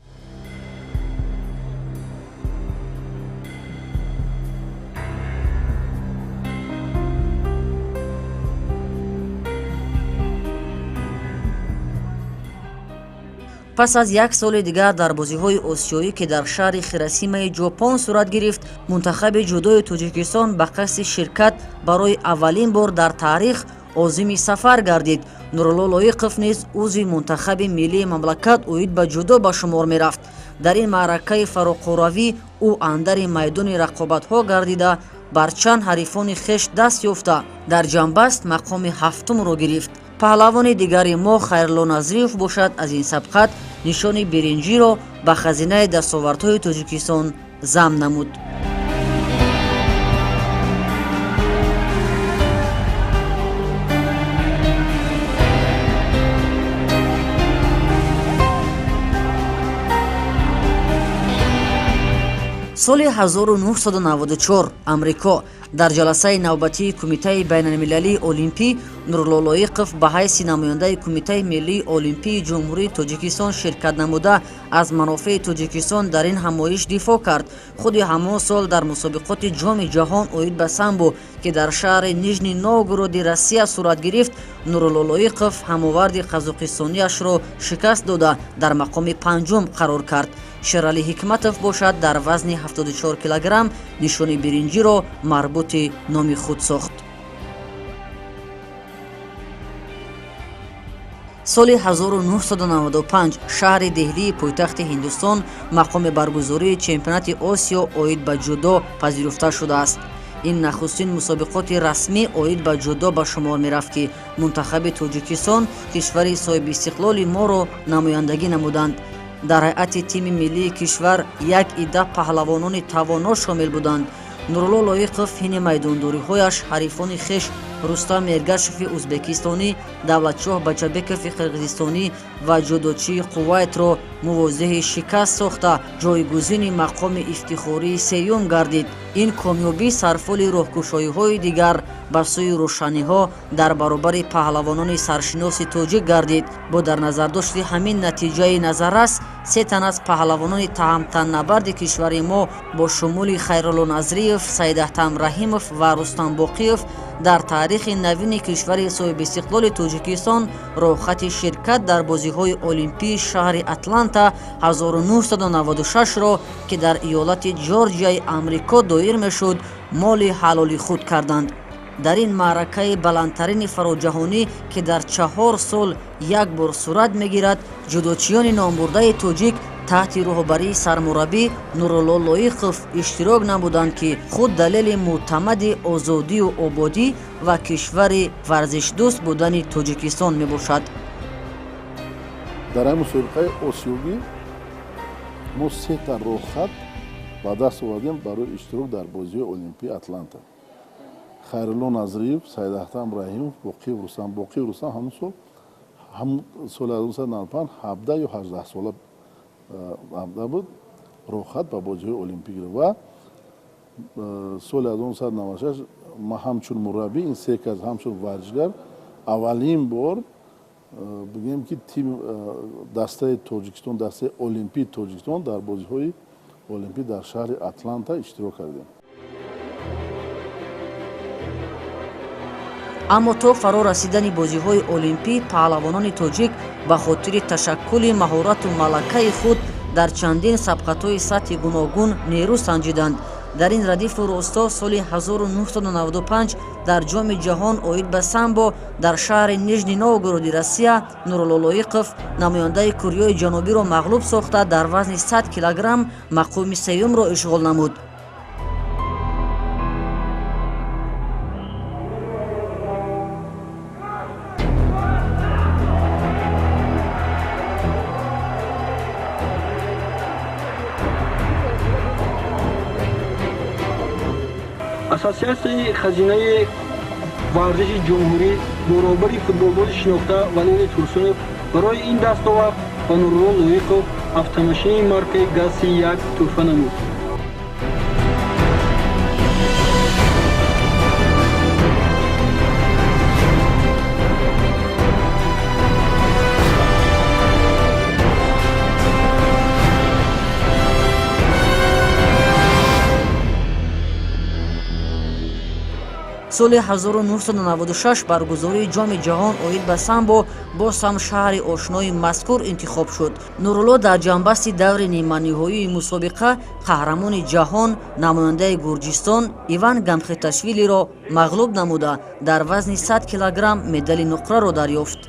пас аз як соли дигар дар бозиҳои осиёӣ ки дар шаҳри хиросимаи ҷопон сурат гирифт, мунтахаби ҷудои тоҷикистон ба қасди ширкат барои аввалин бор дар таърих озими сафар гардид. Нурулло Лоиқов низ узви мунтахаби миллии мамлакат оид ба ҷудо ба шумор мерафт. дар ин маъракаи фароқуравӣ ӯ андари майдони рақобатҳо гардида бар чанд ҳарифони хеш даст ёфта дар ҷамбаст мақоми ҳафтумро гирифт. паҳлавони дигари мо Хайрулло Назриев бошад аз ин сабқат нишони биринҷиро ба хазинаи дастовардҳои Тоҷикистон замн намуд. соли 1994 амрико дар ҷаласаи навбатии Кумитаи Байналмилалии Олимпӣ Нурулло Лоиқов ба ҳайси намояндаи Кумитаи Миллии Олимпии Ҷумҳурии Тоҷикистон ширкат намуда аз манофеи Тоҷикистон дар ин ҳамоиш дифоъ кард. худи ҳамон сол дар мусобиқоти ҷоми ҷаҳон оид ба самбо ки дар шаҳри Нижний Новгороди Россия сурат гирифт, Нурулло Лоиқов ҳамоварди қазоқистониашро шикаст дода дар мақоми панҷум қарор кард. Шерали Ҳикматов бошад дар вазни 74 килограмм нишони биринҷиро марбути номи худ сохт. соли 1995 шаҳри Деҳлии пойтахти Ҳиндустон мақоми баргузории чемпионати Осиё оид ба ҷудо пазируфта шудааст. ин нахустин мусобиқоти расмӣ оид ба ҷудо ба шумор мерафт ки мунтахаби Тоҷикистон кишвари соҳиби истиқлоли моро намояндагӣ намуданд. дар ҳайати тими миллии кишвар як ида паҳлавонони тавоно шомил буданд. Нурулло Лоиқов ҳини майдондориҳояш ҳарифони хеш Рустам Мергашеви ӯзбекистонӣ, Давлатшоҳ Бачабекови қирғизистонӣ ва ҷудочии Қуввайтро мувозиҳи шикаст сохта ҷойгузини мақоми ифтихории сеюм гардид. ин комёбӣ сарфоли роҳкушоиҳои дигар ба сӯи рӯшаниҳо дар баробари паҳлавонони саршиноси тоҷик гардид. бо дар назардошти ҳамин натиҷаи назаррас, се тан аз паҳлавонони таҳмтаннабарди кишвари мо бо шумули Хайрулло Назриев, Саидаҳтам Раҳимов ва Рустам Боқиев дар таърихи навини кишвари соҳиби истиқлоли Тоҷикистон роҳхати ширкат дар бозиҳои олимпии шаҳри Атланта 1996ро ки дар иёлати Ҷорҷияи Амрико доир мешуд, моли ҳалоли худ карданд. дар ин маъракаи баландтарини фароҷаҳонӣ ки дар 4 сол як бор сурат мегирад, ҷудочиёни номбурдаи тоҷик таҳти роҳбарии сармураббӣ Нурулло Лоиқов иштирок намуданд ки худ далели мӯътамади озодию ободӣ ва кишвари варзишдӯст будани Тоҷикистон мебошад. дар ин мусобиқаи осиёвӣ мо 3 та роҳхат ба даст овардем барои иштирок дар бозиҳои Олимпии Атланта. Хайрулло Назриев, Саидаҳтам Раҳимов, Боқиев Рустам. Боқиев Рустам ҳамон сол соли 1995 17 ё 18 сола буд, роҳхат ба бозиҳои Олимпӣ гирифт ва соли 1996 ма ҳамчун мураббӣ ин 3 кас ҳамчун варзишгар аввалин бор бигем ки тим дастаи Тоҷикистон, дастаи Олимпии Тоҷикистон дар бозиҳои Олимпӣ дар шаҳри Атланта иштирок кардем. аммо то фаро расидани бозиҳои олимпӣ паҳлавонони тоҷик ба хотири ташаккули маҳорату малакаи худ дар чандин сабқатҳои сатҳи гуногун нерӯ санҷиданд. дар ин радифу росто соли 1995 дар ҷоми ҷаҳон оид ба самбо дар шаҳри Нижний Новгороди Россия Нурулло Лоиқов намояндаи Кореяи Ҷанубиро мағлуб сохта дар вазни 100 килограмм мақоми сеюмро ишғол намуд. асосиатсияи хазинаи варзиши ҷумҳурӣ баробари футболбози шинохта Валерий Турсунов барои ин дастовард ба Нурулло Лоиқов автомошини маркаи ГАЗ-1 тӯҳфа намуд. соли 1996 баргузории ҷоми ҷаҳон оид ба самбо боз ҳам шаҳри ошнои мазкур интихоб шуд. Нурулло дар ҷанбасти даври ниманиҳоии мусобиқа қаҳрамони ҷаҳон намояндаи Гурҷистон Иван Гамхеташвилиро мағлуб намуда дар вазни 100 килограмм медали нуқраро дарёфт.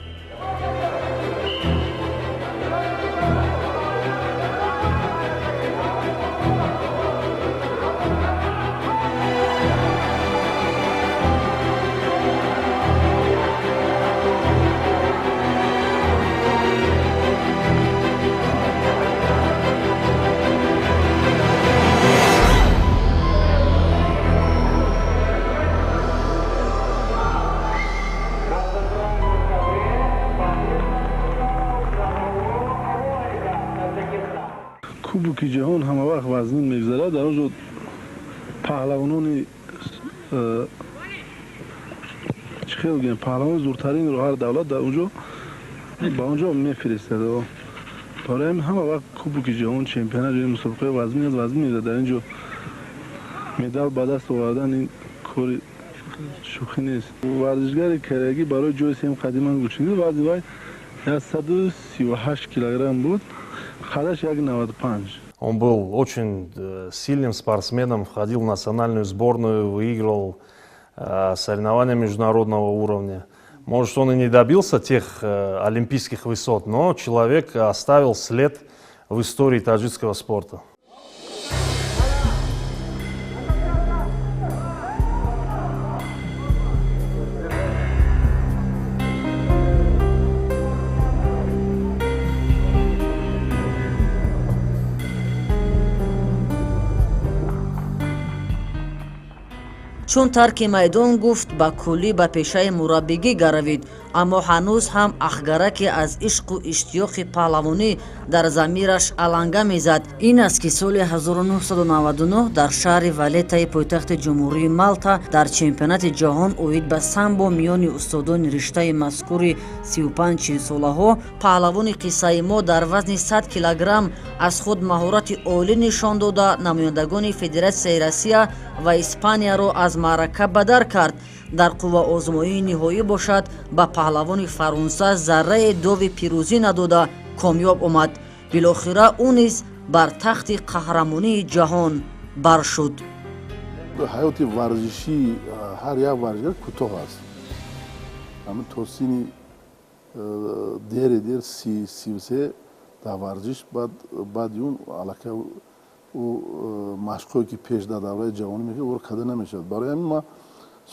кубоки ҷаҳон ҳамавақт вазнин мегзарад. дар онҷо паҳлавонони чӣ хел гӯям паҳлавони зуртаринро ҳар давлат дар онҷо ба онҷо мефиристад. барои ҳамин ҳама вақт кубоки ҷаҳон чемпионат ҷои мусобиқаи вазнин мегзарад. дар ин ҷо медал ба даст овардан ин кори шӯхӣ нест. варзишгари кореягӣ барои ҷои сем қадиман гӯчида вазни вай 138 килограмм буд, хадаш 1,95. Он был очень сильным спортсменом, входил в национальную сборную, выиграл соревнования международного уровня. Может, он и не добился тех олимпийских высот, но человек оставил след в истории таджикского спорта. чун тарки майдон гуфт, ба куллӣ ба пешаи мураббигӣ гаравид, аммо ҳанӯз ҳам ахгараке аз ишқу иштиёқи паҳлавонӣ дар замираш аланга мезад. Ин аст ки соли 1999 дар шаҳри Валетаи пойтахти ҷумҳурии Малта дар чемпионати ҷаҳон оид ба самбо миёни устодони риштаи мазкури 35-40-солаҳо паҳлавони қиссаи мо дар вазни 100 килограмм аз худ маҳорати олӣ нишон дода намояндагони Федератсияи Россия ва Испанияро аз маърака бадар кард. дар қувваозмоии ниҳоӣ бошад ба паҳлавони Фаронса зарраи дови пирӯзӣ надода комёб омад. билохира ӯ низ бар тахти қаҳрамонии ҷаҳон баршуд. ҳаёти варзиши ҳар як варзишгар кӯтоҳ аст. ҳамин то сини дери дер 33 дар варзиш баъди он аллакай ӯ машқҳое ки пеш дар давраи ҷавонӣ мекард ӯро када намешавад. барои ҳамин ман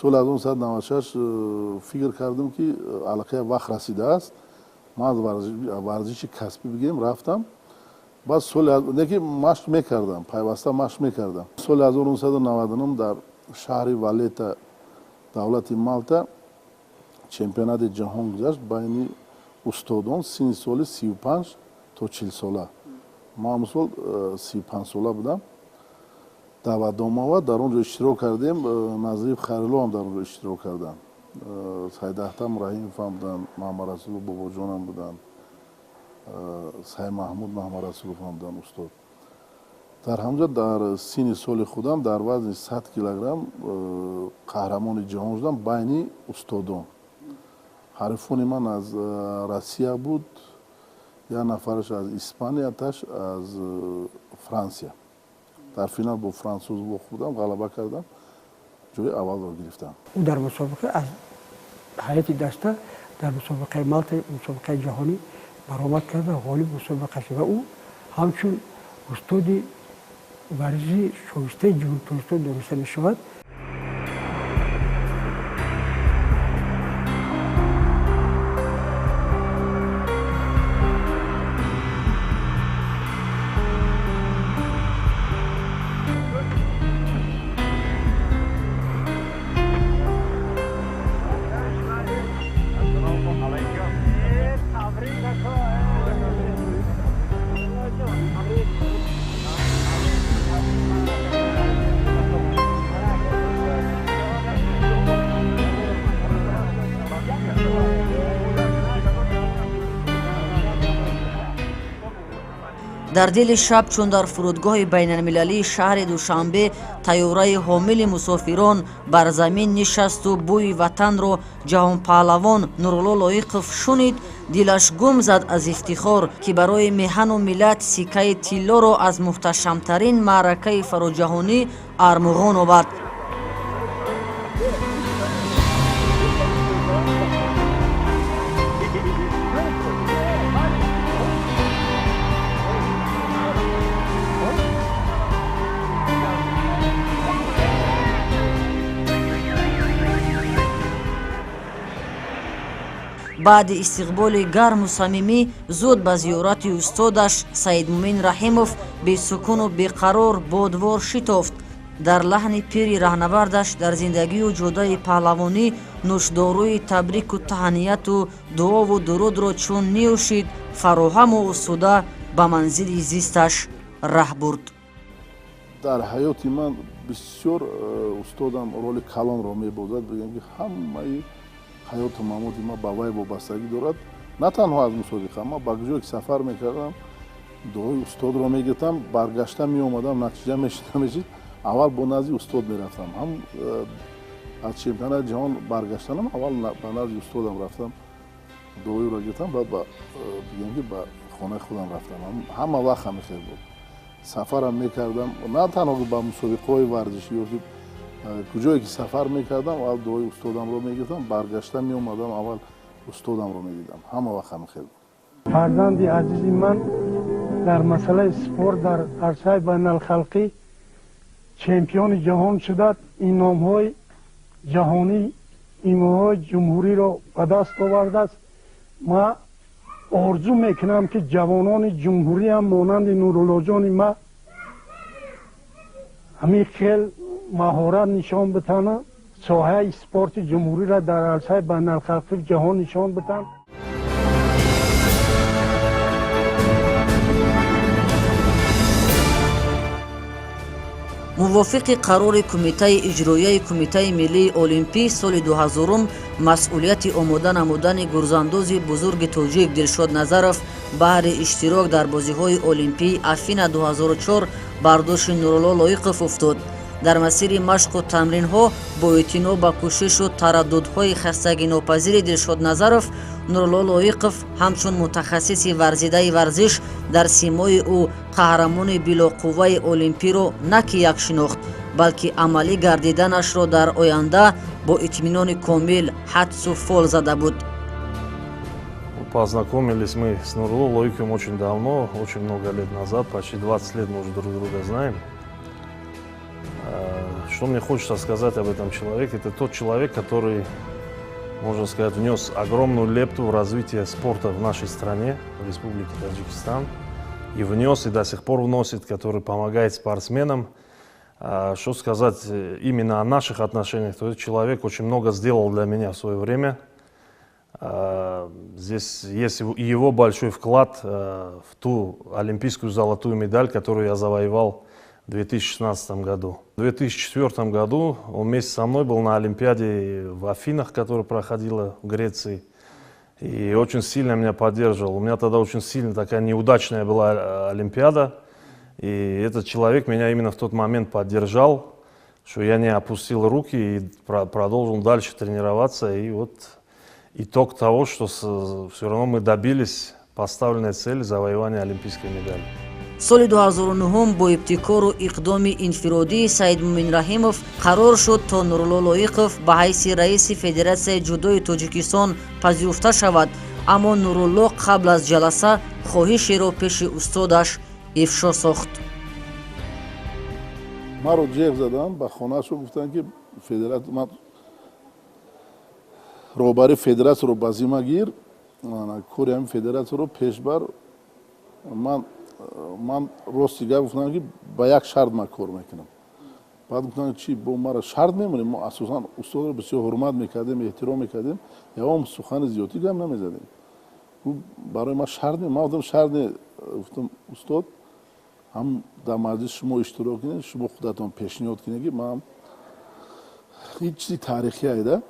соли 1996 фикр кардам ки аллакай вақт расидааст, ман варзиши касбӣ бигирем. рафтам баъд соли неки машқ мекардам, пайваста машқ мекардам. соли 1999 дар шаҳри Валета давлати Малта чемпионати ҷаҳон гузашт байни устодон синни соли 35 то 40 сола. ман мисол 35 сола будам. даъватномаҳо дар он ҷо иштирок кардем. Назиф Хайрулло ҳам дар он ҷо иштирок карданд. Сайдаҳтам Раҳимовам буданд, Маҳмад Расулов Бобоҷонам буданд, Саи Маҳмуд Маҳмад Расулов ҳам буданд устод. дар ҳамҷо дар синни соли худам дар вазни 100 килограмм қаҳрамони ҷаҳон шудам байни устодон. ҳарифони ман аз Россия буд, як нафараш аз Испания, таш аз Франсия. дар финал бо франсуз бохӯрдам, ғалаба кардам, ҷои аввалро гирифтам. ӯ дар мусобиқа аз ҳайати даста дар мусобиқаи Малта, мусобиқаи ҷаҳонӣ баромад карда ғолиб мусобиқа шуд ва ӯ ҳамчун устоди варзиши шоистаи ҷумҳуртоҷикистон дониста мешавад. дар дили шаб чун дар фурудгоҳи байналмилалии шаҳри душанбе тайёраи ҳомили мусофирон бар замин нишасту бӯи ватанро ҷаҳонпаҳлавон Нурулло Лоиқов шунид, дилаш гум зад аз ифтихор ки барои меҳану миллат сикаи тиллоро аз муҳташамтарин маъракаи фароҷаҳонӣ армуғон овард. баъди истиқболи гарму самимӣ зуд ба зиёрати устодаш Саидмумин Раҳимов бесукуну беқарор бодвор шитофт. дар лаҳни пири раҳнавардаш дар зиндагию ҷодаи паҳлавонӣ нӯшдорӯи табрику таҳнияту дуову дурудро чун ниӯшид, фароҳаму осуда ба манзили зисташ раҳ бурд. дар ҳаёти ман бисёр устодам роли калонро мебозад. бигем ки ҳамаи ҳаёту мамоти ман ба вай вобастагӣ дорад. На танҳо аз мусобиқа, ман ба ҷое ки сафар мекардам, дуои устодро мегирифтам, баргашта меомадам, натиҷа мешид. аввал бо назди устод мерафтам. ҳам аз чемпионати ҷаҳон баргаштанам, аввал ба назди устодам рафтам, дуоиро гирифтам, баъд бигем ки ба хонаи худам рафтам. ҳама вақт ҳамихел буд. сафарам мекардам, на танҳо ба мусобиқаҳои варзишӣ ёки куҷое ки сафар мекардам, аввал дуои устодамро мегирифтам, баргашта меомадам, аввал устодамро медидам. ҳама вақт ҳамихел буд. фарзанди азизи ман дар масъалаи спорт дар арсаи байналхалқӣ чемпиони ҷаҳон шуда инъомҳои ҷаҳонӣ, инъомҳои ҷумҳуриро ба даст овардааст. ман орзу мекунам ки ҷавонони ҷумҳурӣ ҳам монанди нуруллоҷони ман ҳамин хел маҳорат нишон битана, соҳаи спорти ҷумҳуриро дар арсаи байналхалқи ҷаҳон нишон битан. мувофиқи қарори кумитаи иҷроияи кумитаи миллии олимпӣ соли 2000 масъулияти омода намудани гурзандози бузурги тоҷик Дилшод Назаров баҳри иштирок дар бозиҳои олимпии Афина 2004 бар доши Нурулло Лоиқов уфтод. дар масири машқу тамринҳо бо эътиноъ ба кӯшишу тараддудҳои хастагинопазири Дилшод Назаров, Нурулло Лоиқов ҳамчун мутахассиси варзидаи варзиш дар симои ӯ қаҳрамони билоқувваи олимпиро на ки як шинохт, балки амалӣ гардиданашро дар оянда бо итминони комил ҳадсу фол зада буд. Познакомились мы с Нурулло Лоиковым очень давно, очень много лет назад, почти 20 лет мы уже друг друга знаем. Что мне хочется сказать об этом человеке? Это тот человек, который, можно сказать, внес огромную лепту в развитие спорта в нашей стране, в Республике Таджикистан. И внес, и до сих пор вносит, который помогает спортсменам. Что сказать именно о наших отношениях? То этот человек очень много сделал для меня в свое время. Здесь есть и его большой вклад в ту олимпийскую золотую медаль, которую я завоевал в 2016 году. В 2004 году он вместе со мной был на Олимпиаде в Афинах, которая проходила в Греции. И очень сильно меня поддерживал. У меня тогда очень сильно такая неудачная была Олимпиада. И этот человек меня именно в тот момент поддержал, что я не опустил руки и продолжил дальше тренироваться. И вот итог того, что все равно мы добились поставленной цели завоевания олимпийской медали. соли 2009 бо ибтикору иқдоми инфиродии Саидмумин Раҳимов қарор шуд то Нурулло Лоиқов ба ҳайси раиси Федератсияи ҷудои Тоҷикистон пазируфта шавад, аммо Нурулло қабл аз ҷаласа хоҳишеро пеши устодаш ифшо сохт. маро ҷеғ задан, ба хонаашо гуфтанд ки ман роҳбари федератсияро ба зимма гир, кори ҳамин федератсияро пешбар. ман рости гап гуфтам ки ба як шарт ман кор мекунам. баъд гуфтам чи бо мара шарт мемонем? мо асосан устодро бисёр ҳурмат мекардем, эҳтиром мекардем, явом сухани зиёдӣ гап намезадем. барои ман шарт ман гуфтам шарт не. гуфтам устод, ҳам дар маҷлис шумо иштирок кинед, шумо худатон пешниҳод кинед ки ман ҳеҷ чизи таърихи айда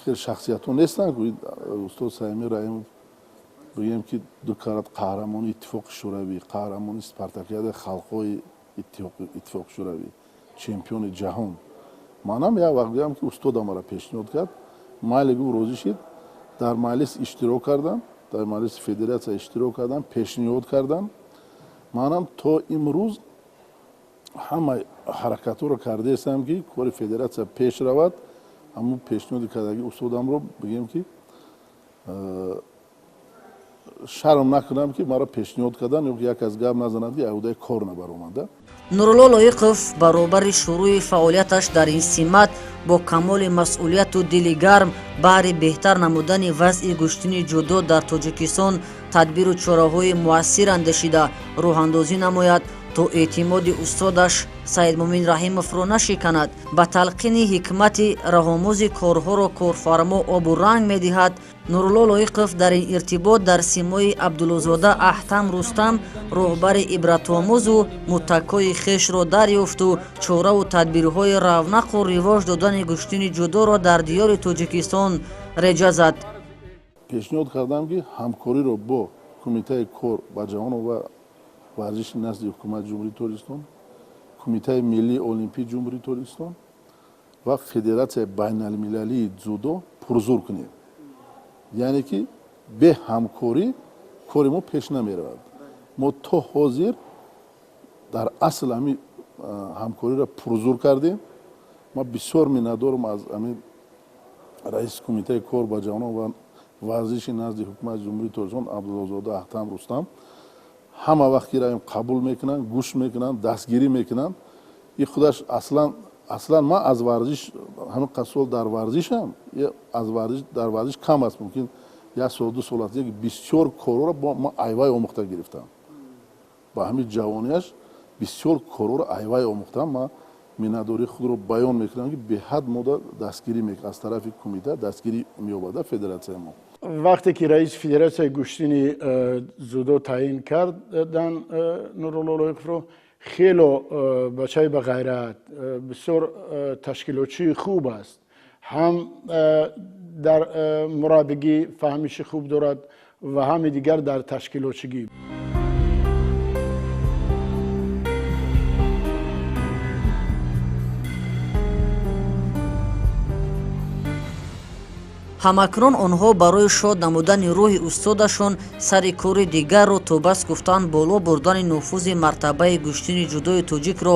хеле шахсиятҳо нестанд ки устод Саидмумин Раҳимов بگیم که دو کارت قهرمان اتفاق شوروی، قهرمان اسپارتاکیاد خلقای اتفاق شوروی، چمپیون جهان. منم یک وقتی هم که استادم را پیشنهاد کرد، مایلگو روزی شد، در مجلس اشتراک کردم، در مجلس فدراسیون اشتراک کردم، پیشنهاد کردم. منم تا امروز همه حرکات رو کرده هستم که کار فدراسیون پیش رود. همون پیشنهاد کردگی استادم رو بگیم که شرم نکنم که مرا پیشنهاد کردن یک از گپ نزنند که عهده کار نبر اومده. نورالله لایقов баробари шурӯи фаъолияташ дар ин симат бо камоли масъулияту дили гарм баҳри беҳтар намудани вазъи гӯштини ҷудо дар тоҷикистон тадбиру чораҳои муассир андешида роҳандозӣ намояд то эътимоди устодаш Саидмомин Раҳимовро нашиканад. ба талқини ҳикмати раҳомӯзи корҳоро корфармо обу ранг медиҳад. Нурулло Лоиқов дар ин иртибот дар симои Абдуллозода Аҳтам Рустам роҳбари ибратомӯзу муттакои хешро дарёфту чораву тадбирҳои равнақу ривоҷ додани гӯштини ҷудоро дар диёри Тоҷикистон реҷа зад. پیشنهاد کردم که همکاری رو با کمیته کار با جهان و ورزش نزد حکومت جمهوری تاجیکستان، کمیته ملی المپیک جمهوری تاجیکستان و فدراسیون بین المللی جودو پرزور کنیم. یعنی که به همکاری کاری ما پیش نمی رود. ما تا حاضر در اصل همکاری را پرزور کردیم. ما بسیار می‌ندارم از رئیس کمیته کار با جهان و ورزش نزد حکومت جمهوری تاجیکستان عبداللهزاده احتم رستم همه وقتی را قبول میکنن، گوش میکنن، دستگیری میکنن. این خودش اصلا ما از ورزش همین قصول در ورزشم از ورزش در ورزش کم است. ممکن یک سال دو سال است که بسیار کارا را با ما ایوای آموخته گرفتم. با همین جوانیش بسیار کارا را ایوای آموختم. ما مینداری خود رو بیان میکنم که به حد مدت دستگیری میکنه از طرف کمیته دستگیری می‌یابد فدراسیون ما. وقتی که رئیس فدراسیون گوشتینی جودو تعیین کردن نورالله لایقov رو خیلی بچه به غیرت بسیار تشکیلاتچی خوب است. هم در مربیگی فهمیش خوب دارد و هم دیگر در تشکیلاتچی. ҳамакнун онҳо барои шод намудани рӯҳи устодашон сари кори дигарро то бас гуфтан боло бурдани нуфузи мартабаи гӯштини ҷудои тоҷикро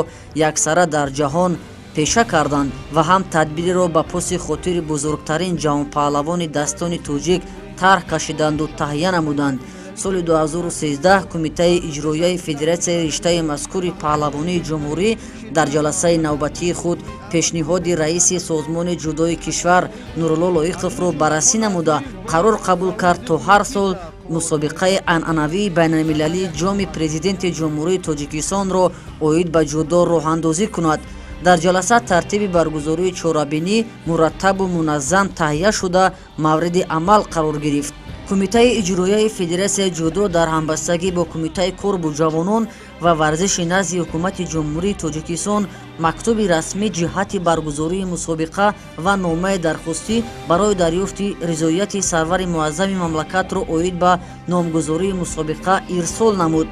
яксара дар ҷаҳон пеша карданд ва ҳам тадбиреро ба поси хотири бузургтарин ҷаҳонпаҳлавони дастони тоҷик тарҳ кашиданду таҳия намуданд. соли 2013 кумитаи иҷроияи федератсияи риштаи мазкури паҳлавонии ҷумҳурӣ дар ҷаласаи навбатии худ пешниҳоди раиси созмони ҷудои кишвар Нурулло Лоиқовро баррасӣ намуда қарор қабул кард то ҳар сол мусобиқаи анъанавии байналмилалии ҷоми президенти ҷумҳурии Тоҷикистонро оид ба ҷудо роҳандозӣ кунад. дар ҷаласа тартиби баргузории чорабинӣ мураттабу муназзам таҳия шуда мавриди амал қарор гирифт. кумитаи иҷроияи федератсияи ҷудо дар ҳамбастагӣ бо кумитаи кор бо ҷавонон ва варзиши назди ҳукумати ҷумҳурии Тоҷикистон мактуби расмӣ ҷиҳати баргузории мусобиқа ва номаи дархостӣ барои дарёфти ризояти сарвари муаззами мамлакатро оид ба номгузории мусобиқа ирсол намуд.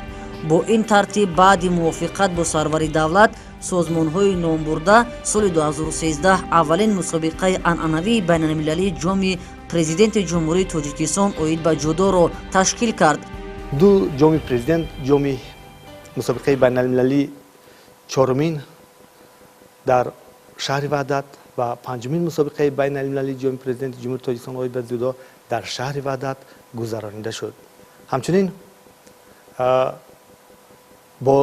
бо ин тартиб баъди мувофиқат бо сарвари давлат созмонҳои номбурда соли 2013 аввалин мусобиқаи анъанавии байналмилалии ҷоми президенти ҷумҳурии Тоҷикистон оид ба ҷудоро ташкил кард. ду ҷоми президент, ҷоми мусобиқаи байналмилалӣ чорумин дар шаҳри Ваҳдат ва панҷумин мусобиқаи байналмилалии ҷоми президенти ҷумҳурии Тоҷикистон оид ба ҷудо дар шаҳри Ваҳдат гузаронида шуд. ҳамчунин бо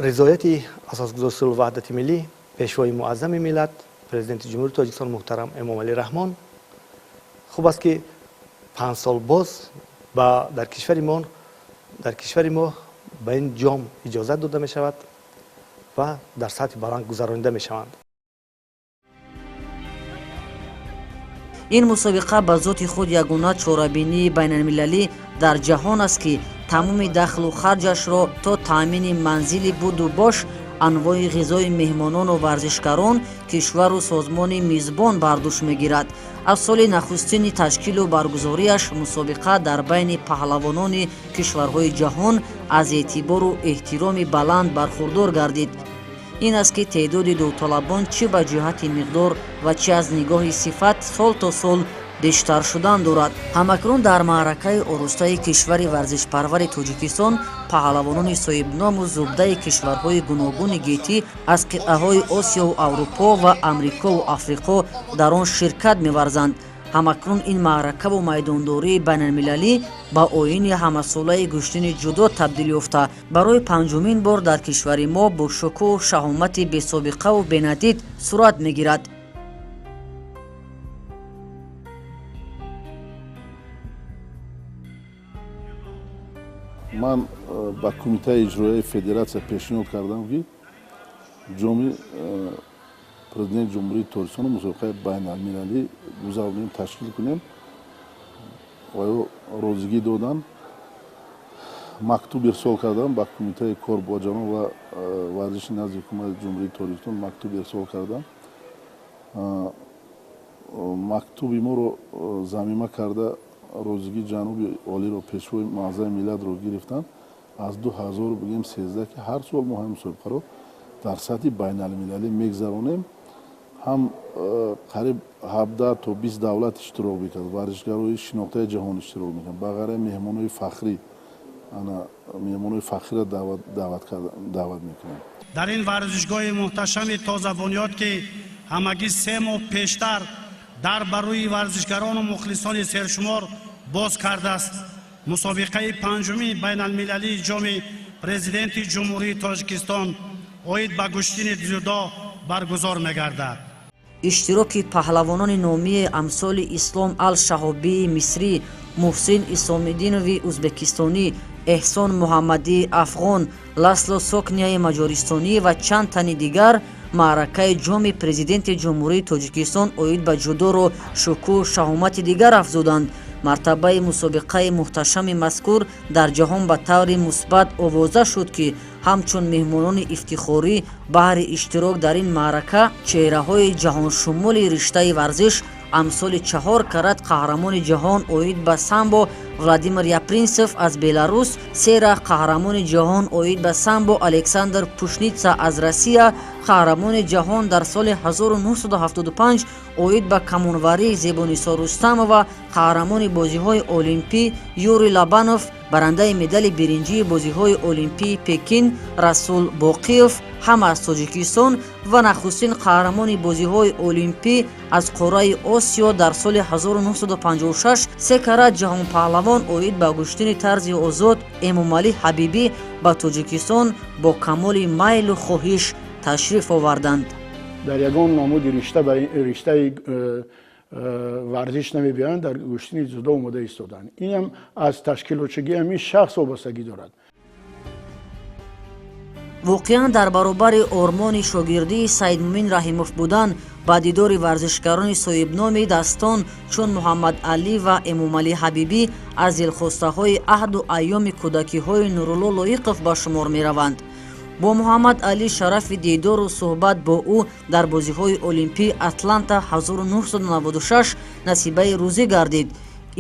ризояти асосгузори сулҳу ваҳдати миллӣ пешвои муаззами миллат президенти ҷумҳурии Тоҷикистон муҳтарам Эмомалӣ Раҳмон хуб аст ки 5 сол боз дар кишвари мо ба ин ҷом иҷозат дода мешавад ва дар сатҳи баланд гузаронида мешаванд. ин мусобиқа ба зоти худ ягона чорабинии байналмилалӣ дар ҷаҳон аст ки тамоми дахлу харҷашро то таъмини манзили буду бош анвои ғизои меҳмонону варзишгарон кишвару созмони мизбон бар дӯш мегирад. аз соли нахустини ташкилу баргузориаш мусобиқа дар байни паҳлавонони кишварҳои ҷаҳон аз эътибору эҳтироми баланд бархурдор гардид. ин аст ки теъдоди довталабон чӣ ба ҷиҳати миқдор ва чӣ аз нигоҳи сифат сол то сол бештар шудан дорад. ҳамакнун дар маъракаи орустаи кишвари варзишпарвари тоҷикистон паҳлавонони соҳибному зубдаи кишварҳои гуногуни гетӣ аз қитъаҳои осиёву аврупо ва амрикову африқо дар он ширкат меварзанд. ҳамакнун ин маъракаву майдондории байналмилалӣ ба оини ҳамасолаи гӯштини ҷудо табдил ёфта барои панҷумин бор дар кишвари мо бо шукӯҳу шаҳомати бесобиқаву бенадид сурат мегирад. ман ба кумитаи иҷроияи федератсия пешниҳод кардам ки ҷоми президент ҷумҳурии тоҷикистон мусобиқаи байналмилалӣ гузаронем ташкил кунем ва розигӣ додан. мактуб ирсол кардам ба кумитаи корбоҷанон ва варзиши назди ҳукумати ҷумҳурии тоҷикистон мактуб ирсол кардам. мактуби моро замима карда розигии ҷануби олиро пешвои муъаззами миллатро гирифтанд аз 2013 ки ҳар сол мо ҳамин мусобиқаро дар сатҳи байналмилалӣ мегзаронем. ҳам қариб 17 то 20 давлат иштирок мекард, варзишгарои шинохтаи ҷаҳон иштирок мекард, ба ғайра меҳмонои фахрӣ меҳмонои фахриро даъват мекунем. дар ин варзишгоҳи муҳташами тозабунёд ки ҳамагӣ 3 моҳ пештар дар ба рӯи варзишгарону мухлисони сершумор боз кардааст, мусобиқаи панҷумин байналмилалии ҷоми президенти ҷумҳурии тоҷикистон оид ба куштини дзюдо баргузор мегардад. иштироки паҳлавонони номии амсоли ислом ал-шаҳобии мисрӣ, муҳсин исомиддинови ӯзбекистонӣ, эҳсон муҳаммадии афғон, ласло сокнияи маҷористонӣ ва чанд тани дигар маъракаи ҷоми президенти ҷумҳурии тоҷикистон оид ба ҷудоро шукӯҳу шаҳомати дигар афзуданд. мартабаи мусобиқаи муҳташами мазкур дар ҷаҳон ба таври мусбат овоза шуд ки ҳамчун меҳмонони ифтихорӣ баҳри иштирок дар ин маърака чеҳраҳои ҷаҳоншумули риштаи варзиш амсоли 4 карат қаҳрамони ҷаҳон оид ба самбо Владимир Япринсев аз Беларус, сера қаҳрамони ҷаҳон оид ба самбо Александр Пушница аз Россия, қаҳрамони ҷаҳон дар соли 1975 оид ба камонварӣ Зебонисо Рустамова, қаҳрамони бозиҳои олимпӣ Юрий Лабанов, барандаи медали биринҷии бозиҳои олимпии Пекин Расул Боқиев ҳам аз Тоҷикистон ва нахустин қаҳрамони бозиҳои олимпӣ аз қораи Осиё дар соли 1956 3 карат ҷаҳонпаҳлавон оид ба куштини тарзи озод Эмомалӣ Ҳабибӣ ба Тоҷикистон бо камоли майлу хоҳиш ташриф оварданд. дар ягон номуди риштаи варзиш намебиёянд, дар куштини зудо омода истоданд. инам аз ташкилотчигии ҳамин шахс вобастагӣ дорад. воқеан дар баробари ормони шогирдии Саидмумин Раҳимов будан ба дидори варзишгарони соҳибноми дастон чун Муҳаммад Алӣ ва Эмомалӣ Ҳабибӣ аз дилхостаҳои аҳду айёми кӯдакиҳои Нурулло Лоиқов ба шумор мераванд. бо Муҳаммад Алӣ шарафи дидору суҳбат бо ӯ дар бозиҳои олимпӣ Атланта 1996 насибаи рӯзӣ гардид.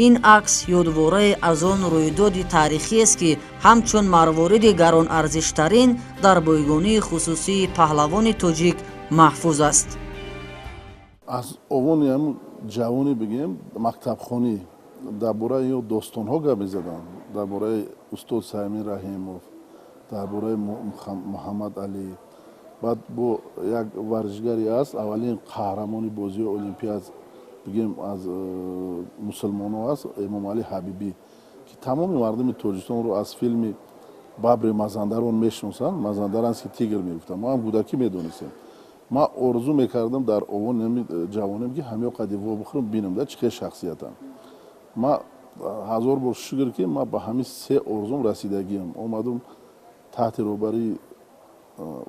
ин акс ёдворае аз он рӯйдоди таърихиест ки ҳамчун марвориди гаронарзиштарин дар бойгонии хусусии паҳлавони тоҷик маҳфуз аст. аз овони ҳам ҷавонӣ бигем мактабхонӣ дар бораи ё достонҳо гап мезаданд, дар бораи устод Саимин Раҳимов, дар бораи Муҳаммад Алӣ. баъд бо як варзишгаре аст, аввалин қаҳрамони бозиҳои олимпӣ аз бигем аз мусулмонҳо аст, Эмомалӣ Ҳабибӣ, ки тамоми мардуми Тоҷикистонро аз филми Бабри Мазандарон мешиносанд. Мазандарон ки тигр мегуфтанд, мо ҳам кӯдакӣ медонистем. ман орзу мекардам дар овони ҷавонем ки ҳамё қади во бихӯрам бинам чӣ хел шахсиятам. ман ҳазор бор шукр ки ман ба ҳамин 3 орзум расидагиам. омадам таҳти роҳбарии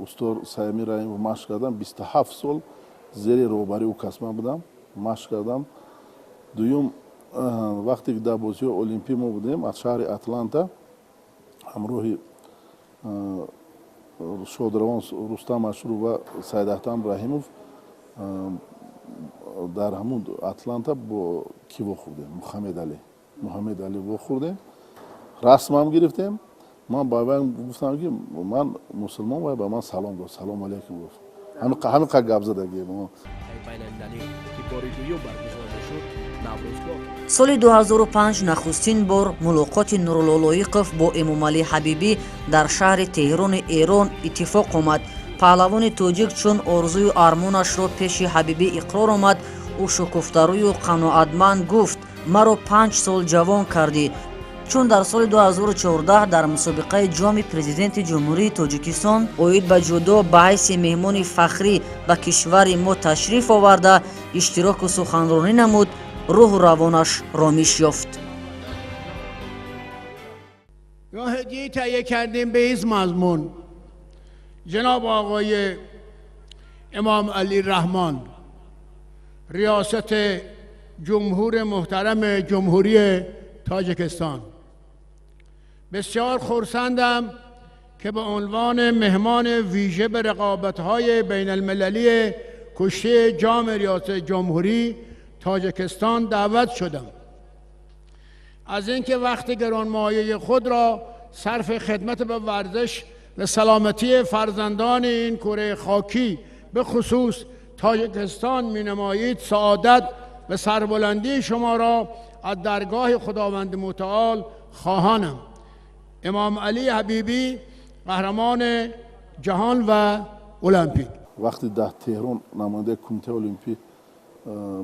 устод Саимин Раҳимов машқ кардам, 27 сол зери роҳбарии ӯ касбан будам, машқ кардам. дуюм вақте ки дар бозиҳои олимпӣ мо будем аз шаҳри Атланта ҳамроҳи шодравон рустам ашуров ва саидаҳтам раҳимов дар ҳамун атланта бо ки вохӯрдем муҳаммед али вохӯрдем расмам гирифтем ман ба вай гуфтам ки ман мусулмон вай ба ман салом дод салом алайкум гуфт ҳамин қадр гап задагем соли 2005 нахустин бор мулоқоти Нурулло Лоиқов бо Эмомалӣ Ҳабибӣ дар шаҳри Теҳрони Эрон иттифоқ омад. Паҳлавони тоҷик чун орзуи армонашро пеши Ҳабибӣ иқрор омад, ӯ шукуфтарӯю қаноатманд гуфт: маро 5 сол ҷавон кардӣ. чун дар соли 2014 дар мусобиқаи ҷоми президенти ҷумҳурии Тоҷикистон оид ба ҷудо ба ҳайси меҳмони фахрӣ ба кишвари мо ташриф оварда иштироку суханронӣ намуд, рӯҳу равонаш ромиш ёфт. یا هدیه تهیه کردیم به این مضمون جناب آقای امام علی رحمان ریاست جمهور محترم جمهوری تاجیکستان بسیار خرسندم که به عنوان مهمان ویژه به رقابت‌های بین المللی کشتی جام ریاست جمهوری تاجیکستان دعوت شدم. از اینکه وقت گرانمایه خود را صرف خدمت به ورزش و سلامتی فرزندان این کره خاکی به خصوص تاجیکستان می نمایید، سعادت و سربلندی شما را از درگاه خداوند متعال خواهانم. امام علی حبیبی قهرمان جهان و المپیک. وقتی در تهران نماینده کمیته المپیک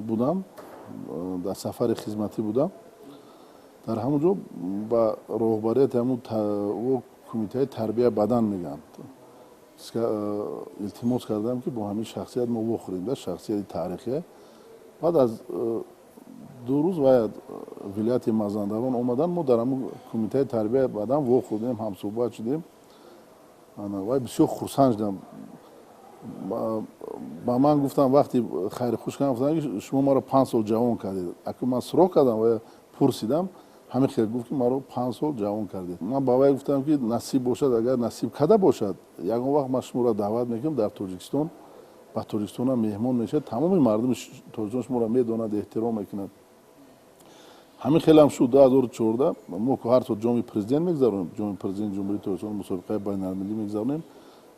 بودم، در سفر خدمتی بودم، در همونجا با راهبریت همون کمیته تربیت بدن میگن التماس کردم که با همین شخصیت ما بخوریم، در شخصیت تاریخی. بعد از 2 روز باید ولایت مازندران اومدن، ما در همون کمیته تربیت بدن بخوردیم، هم صحبت شدیم. وای بسیار خرسند شدم. با من گفتم وقتی خیر خوش کردم، گفتم شما ما رو 5 سال جوان کردید. اگه من سراغ کردم و پرسیدم، همین خیلی گفت که ما رو 5 سال جوان کردید. من با وی گفتم که نصیب باشد، اگر نصیب کرده باشد یگان وقت من شما را دعوت میکنم در تاجیکستان، با تاجیکستان مهمان میشه، تمام مردم تاجیکستان شما را میدونند، احترام میکنند. همین خیلی هم شد. 2014 ما که هر سال جام پرزیدنت میگذاریم، جام پرزیدنت جمهوری تاجیکستان مسابقه بین المللی میگذاریم،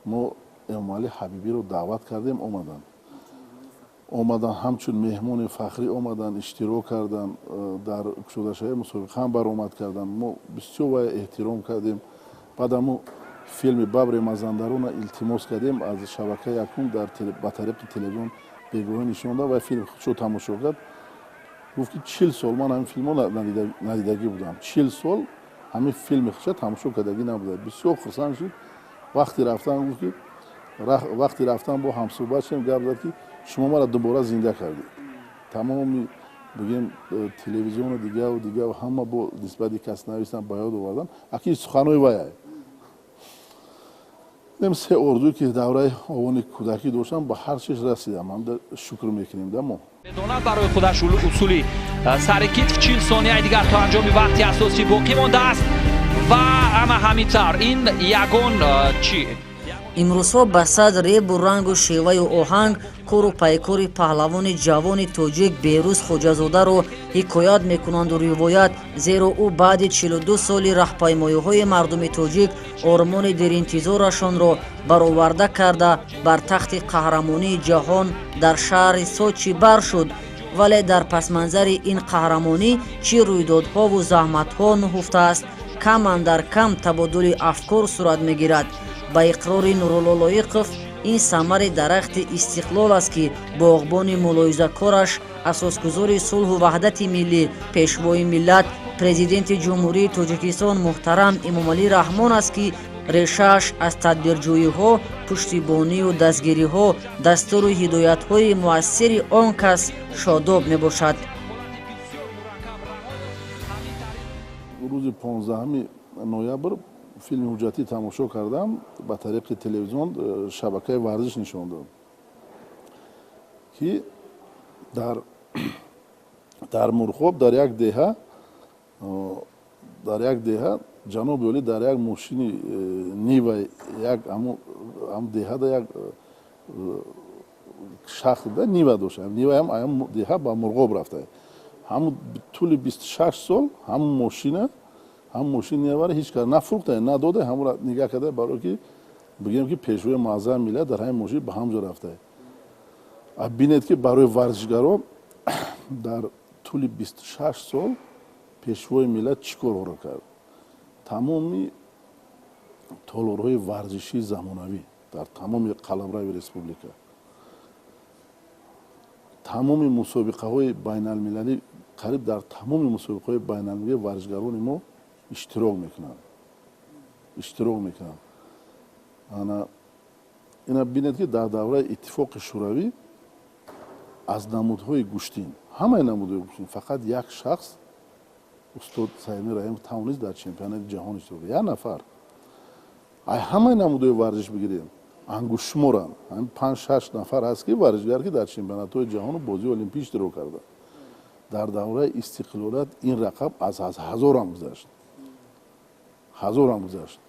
ما امام علی حبیبی رو دعوت کردیم، اومدن همچون مهمون فخری اومدن، اشتراک کردن در گشودش‌های مسابقه هم برآمد کردن. ما بسیار احترام کردیم. بعد ما فیلم ببر مازندران التماس کردیم از شبکه یکم در با طریق تلویزیون بگویی نشون داد و فیلم شو تماشا کرد. گفت که 40 سال من همین فیلمو ندیدگی بودم، 40 سال همین فیلم خودش تماشا کردگی نبوده. بسیار خرسند شد. وقتی رفتم با همصحبت شدم، گفت که شما ما را دوباره زنده کردید. تمامی بگیم تلویزیون دیگه و همه با نسبت کس نویسن به یاد آوردن. اکی سخنوی وایه. نم 3 اردویی که دوره آوان کودکی داشتم با هر چیز رسیدم. هم شکر میکنیم دمو. بداند برای خودش اصولی سر کتف 40 ثانیه دیگر تا انجام وقتی اساسی باقی مانده است و اما همینطور این یگان چی имрӯзҳо ба сад ребу рангу шеваю оҳанг кору пайкори паҳлавони ҷавони тоҷик берӯз хоҷазодаро ҳикоят мекунанду ривоят, зеро ӯ баъди 42 соли раҳпаймоиҳои мардуми тоҷик ормони деринтизорашонро бароварда карда бар тахти қаҳрамонии ҷаҳон дар шаҳри сочи бар шуд. вале дар пасманзари ин қаҳрамонӣ чӣ рӯйдодҳову заҳматҳо нуҳуфтааст, каман дар кам табодули афкор сурат мегирад. ба иқрори Нурулло Лоиқов, ин самари дарахти истиқлол аст ки боғбони мулоҳизакораш, асосгузори сулҳу ваҳдати миллӣ, пешвои миллат, президенти ҷумҳурии Тоҷикистон муҳтарам Эмомалӣ Раҳмон аст ки решааш аз тадбирҷӯиҳо, пуштибонию дастгириҳо, дастуру ҳидоятҳои муассири он кас шодоб мебошад. рӯзи 15 ноябр فیلم حجتی تماشا کردم، با طریق تلویزیون شبکه ورزش نشون داد که در مرخوب در یک دهه ҷаноби олӣ дар як мошини нива як ам деҳада як шахс да нива дошта нива ам деҳа ба мурғоб рафта ҳамун тӯли 26 сол ҳамун мошина явара ҳеҷ кар нафурӯхта надода ҳамура нигаҳ карда барое ки бигем ки пешвои маъзами миллат дар ҳамин мошин ба ҳамҷо рафта бинед ки барои варзишгарон дар тӯли 26 сол пешвои миллат чӣ корҳоро кард тамоми толорҳои варзишии замонавӣ дар тамоми қаламрави республика тамоми мусобиқаҳои байналмилалӣ қариб дар тамоми мусобиқаҳои байналмилалии варзишгарони мо иштирок мекунанд ина бинед ки дар давраи иттифоқи шӯравӣ аз намудҳои гӯштин ҳамаи намудҳои гӯштин фақат як шахс устод саими раимов тавонист дар чемпионати ҷаҳон иштирок як нафар ҳамаи намудҳои варзиш бигирем ангушшуморанд 5-6 нафар ҳаст ки варзишгар ки дар чемпионатҳои ҷаҳону бозии олимпӣ иштирок карда дар давраи истиқлолият ин рақам аз ҳазорам гузашт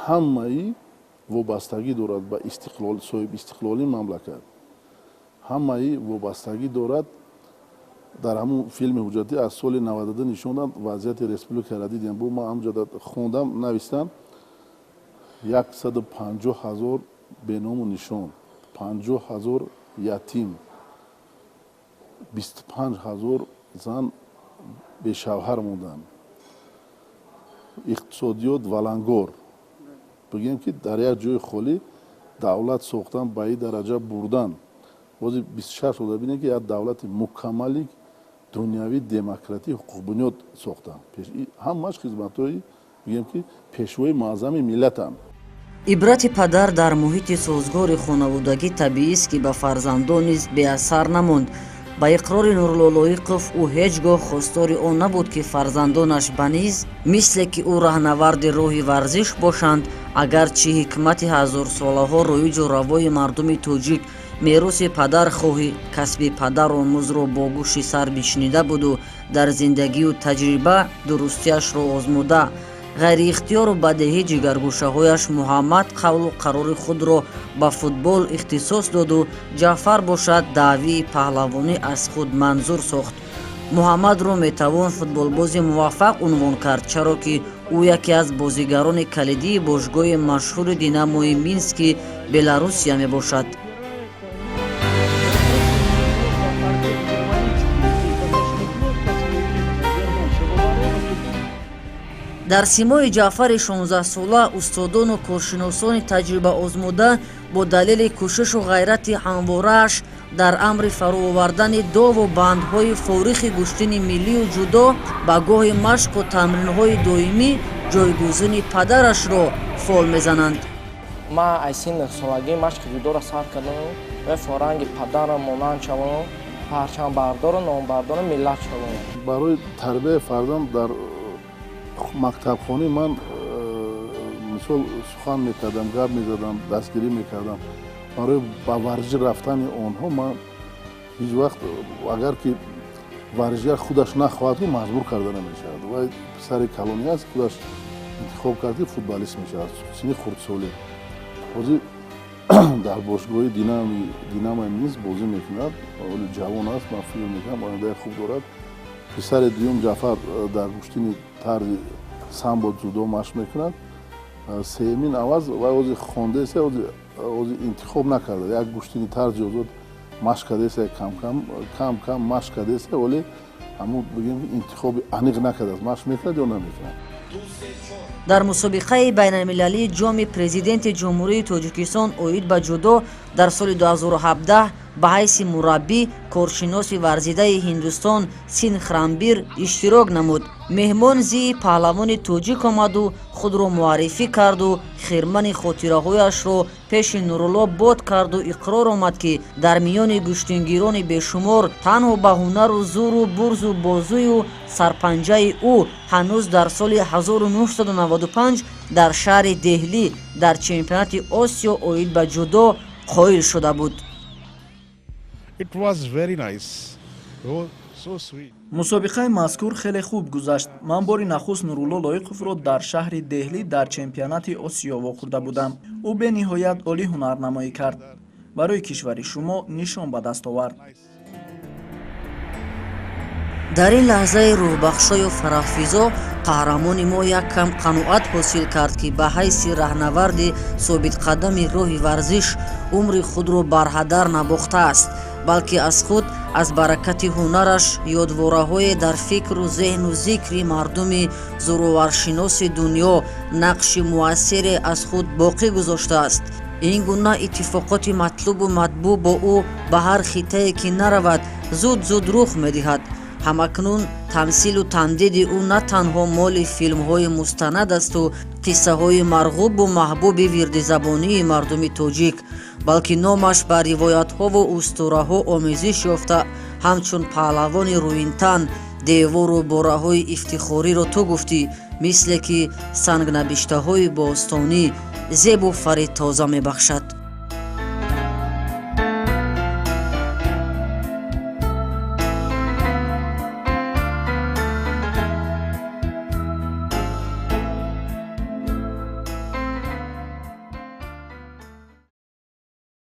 ҳамаи вобастагӣ дорад ба соҳиби истиқлолии мамлакат ҳамаи вобастагӣ дорад дар ҳамун филми ҳуҷҷатӣ аз соли 92 нишонданд вазъияти республикаро дидем бу ман ҳамҷода хондам навистам 150 000 беному нишон 50 000 ятим 25 000 зан бешавҳар монданд иқтисодиёт валангор бигем ки дар як ҷои холӣ давлат сохтан ба ин дараҷа бурдан бози 26 сола бинем ки як давлати мукаммали дунявӣ демократӣ ҳуқуқбунёд сохтан ҳамааш хизматҳои бигем ки пешвои маъзами миллатанд ибрати падар дар муҳити созгори хонаводагӣ табиист ки ба фарзандон низ беасар намонд ба иқрори нурулло лоиқов ӯ ҳеҷ гоҳ хостори он набуд ки фарзандонаш ба низ мисле ки ӯ раҳнаварди роҳи варзиш бошанд агарчи ҳикмати ҳазорсолаҳо роиҷу равои мардуми тоҷик мероси падархоҳӣ касби падаромӯзро бо гӯши сар бишнида буду дар зиндагию таҷриба дурустиашро озмуда ғайриихтиёру бадеҳӣ ҷигаргӯшаҳояш муҳаммад қавлу қарори худро ба футбол ихтисос доду ҷаъфар бошад даъвии паҳлавонӣ аз худ манзур сохт муҳаммадро метавон футболбози муваффақ унвон кард чаро ки ӯ яке аз бозигарони калидии бошгоҳи машҳури динамои мински беларусия мебошад дар симои ҷаъфари 16сола устодону коршиносони таҷрибаозмуда бо далели кӯшишу ғайрати ҳамворааш дар амри фароовардани дову бандҳои форихи гӯштини миллию ҷудо ба гоҳи машқу тамринҳои доимӣ ҷойгузини падарашро фол мезананд ман аз синни солагӣ машқи ҷудоро сар кардам ва форанги падарам монанд шавам парчамбардору номбардори миллат шавам барои тарбияи фарзанд дар мактабхона ман мисол сухан мекардам гап мезадам дастгирӣ мекардам барои ба варзиш рафтани онҳо ман ҳеҷ вақт агар ки варзишгар худаш нахоҳад ки маҷбур карда намешавад вай писари калони аст худаш интихоб кард ки футболист мешавад синни хурдсолӣ ҳозир дар бошгоҳи динамои минск бозӣ мекунад оли ҷавон аст ман фикр мекунам ояндаи хуб дорад писари дуюм ҷаъфар дар гӯштини тарзи самбо ҷудо машқ мекунад сеюмин аваз вай ҳозир хондааст ҳозир интихоб накарда як гӯштини тарзи озод машқ кардааст кам машқ кардааст вале ҳамун бигем интихоби аниқ накардааст машқ мекунад ё намекунад дар мусобиқаи байналмилалии ҷоми президенти ҷумҳурии тоҷикистон оид ба ҷудо дар соли 2017 ба ҳайси мураббӣ коршиноси варзидаи ҳиндустон син храмбир иштирок намуд меҳмон зии паҳлавони тоҷик омаду худро муаррифӣ карду хирмани хотираҳояшро пеши нурулло бод карду иқрор омад ки дар миёни гӯштингирони бешумор танҳо ба ҳунару зӯру бурзу бозӯю сарпанҷаи ӯ ҳанӯз дар соли 1995 дар шаҳри деҳлӣ дар чемпионати осиё оид ба ҷудо qoyil шуда буд. It was very nice. мусобиқаи мазкур хеле хуб гузашт. Ман бори нахуст Нурулло Лоиқовро дар шаҳри Деҳлӣ дар чемпионати Осиё вохӯрда будам. Ӯ бениҳоят олӣ ҳунарнамоӣ кард. барои кишвари шумо нишон ба даст овард. дар ин лаҳзаи рӯҳбахшою фараҳфизо қаҳрамони мо як кам қаноат ҳосил кард ки ба ҳайси раҳнаварди собитқадами роҳи варзиш умри худро барҳадар набохтааст, балки аз худ аз баракати ҳунараш ёдвораҳое дар фикру зеҳну зикри мардуми зӯроваршиноси дунё нақши муассире аз худ боқӣ гузоштааст. ин гуна иттифоқоти матлубу матбӯъ бо ӯ ба ҳар хиттае ки наравад зуд зуд рух медиҳад. ҳамакнун тамсилу тандиди ӯ на танҳо моли филмҳои мустанад асту қиссаҳои марғубу маҳбуби вирдизабонии мардуми тоҷик, балки номаш ба ривоятҳову устураҳо омезиш ёфта, ҳамчун паҳлавони рӯинтан девору бораҳои ифтихориро ту гуфтӣ, мисле ки сангнабиштаҳои бостонӣ зебу фарид тоза мебахшад.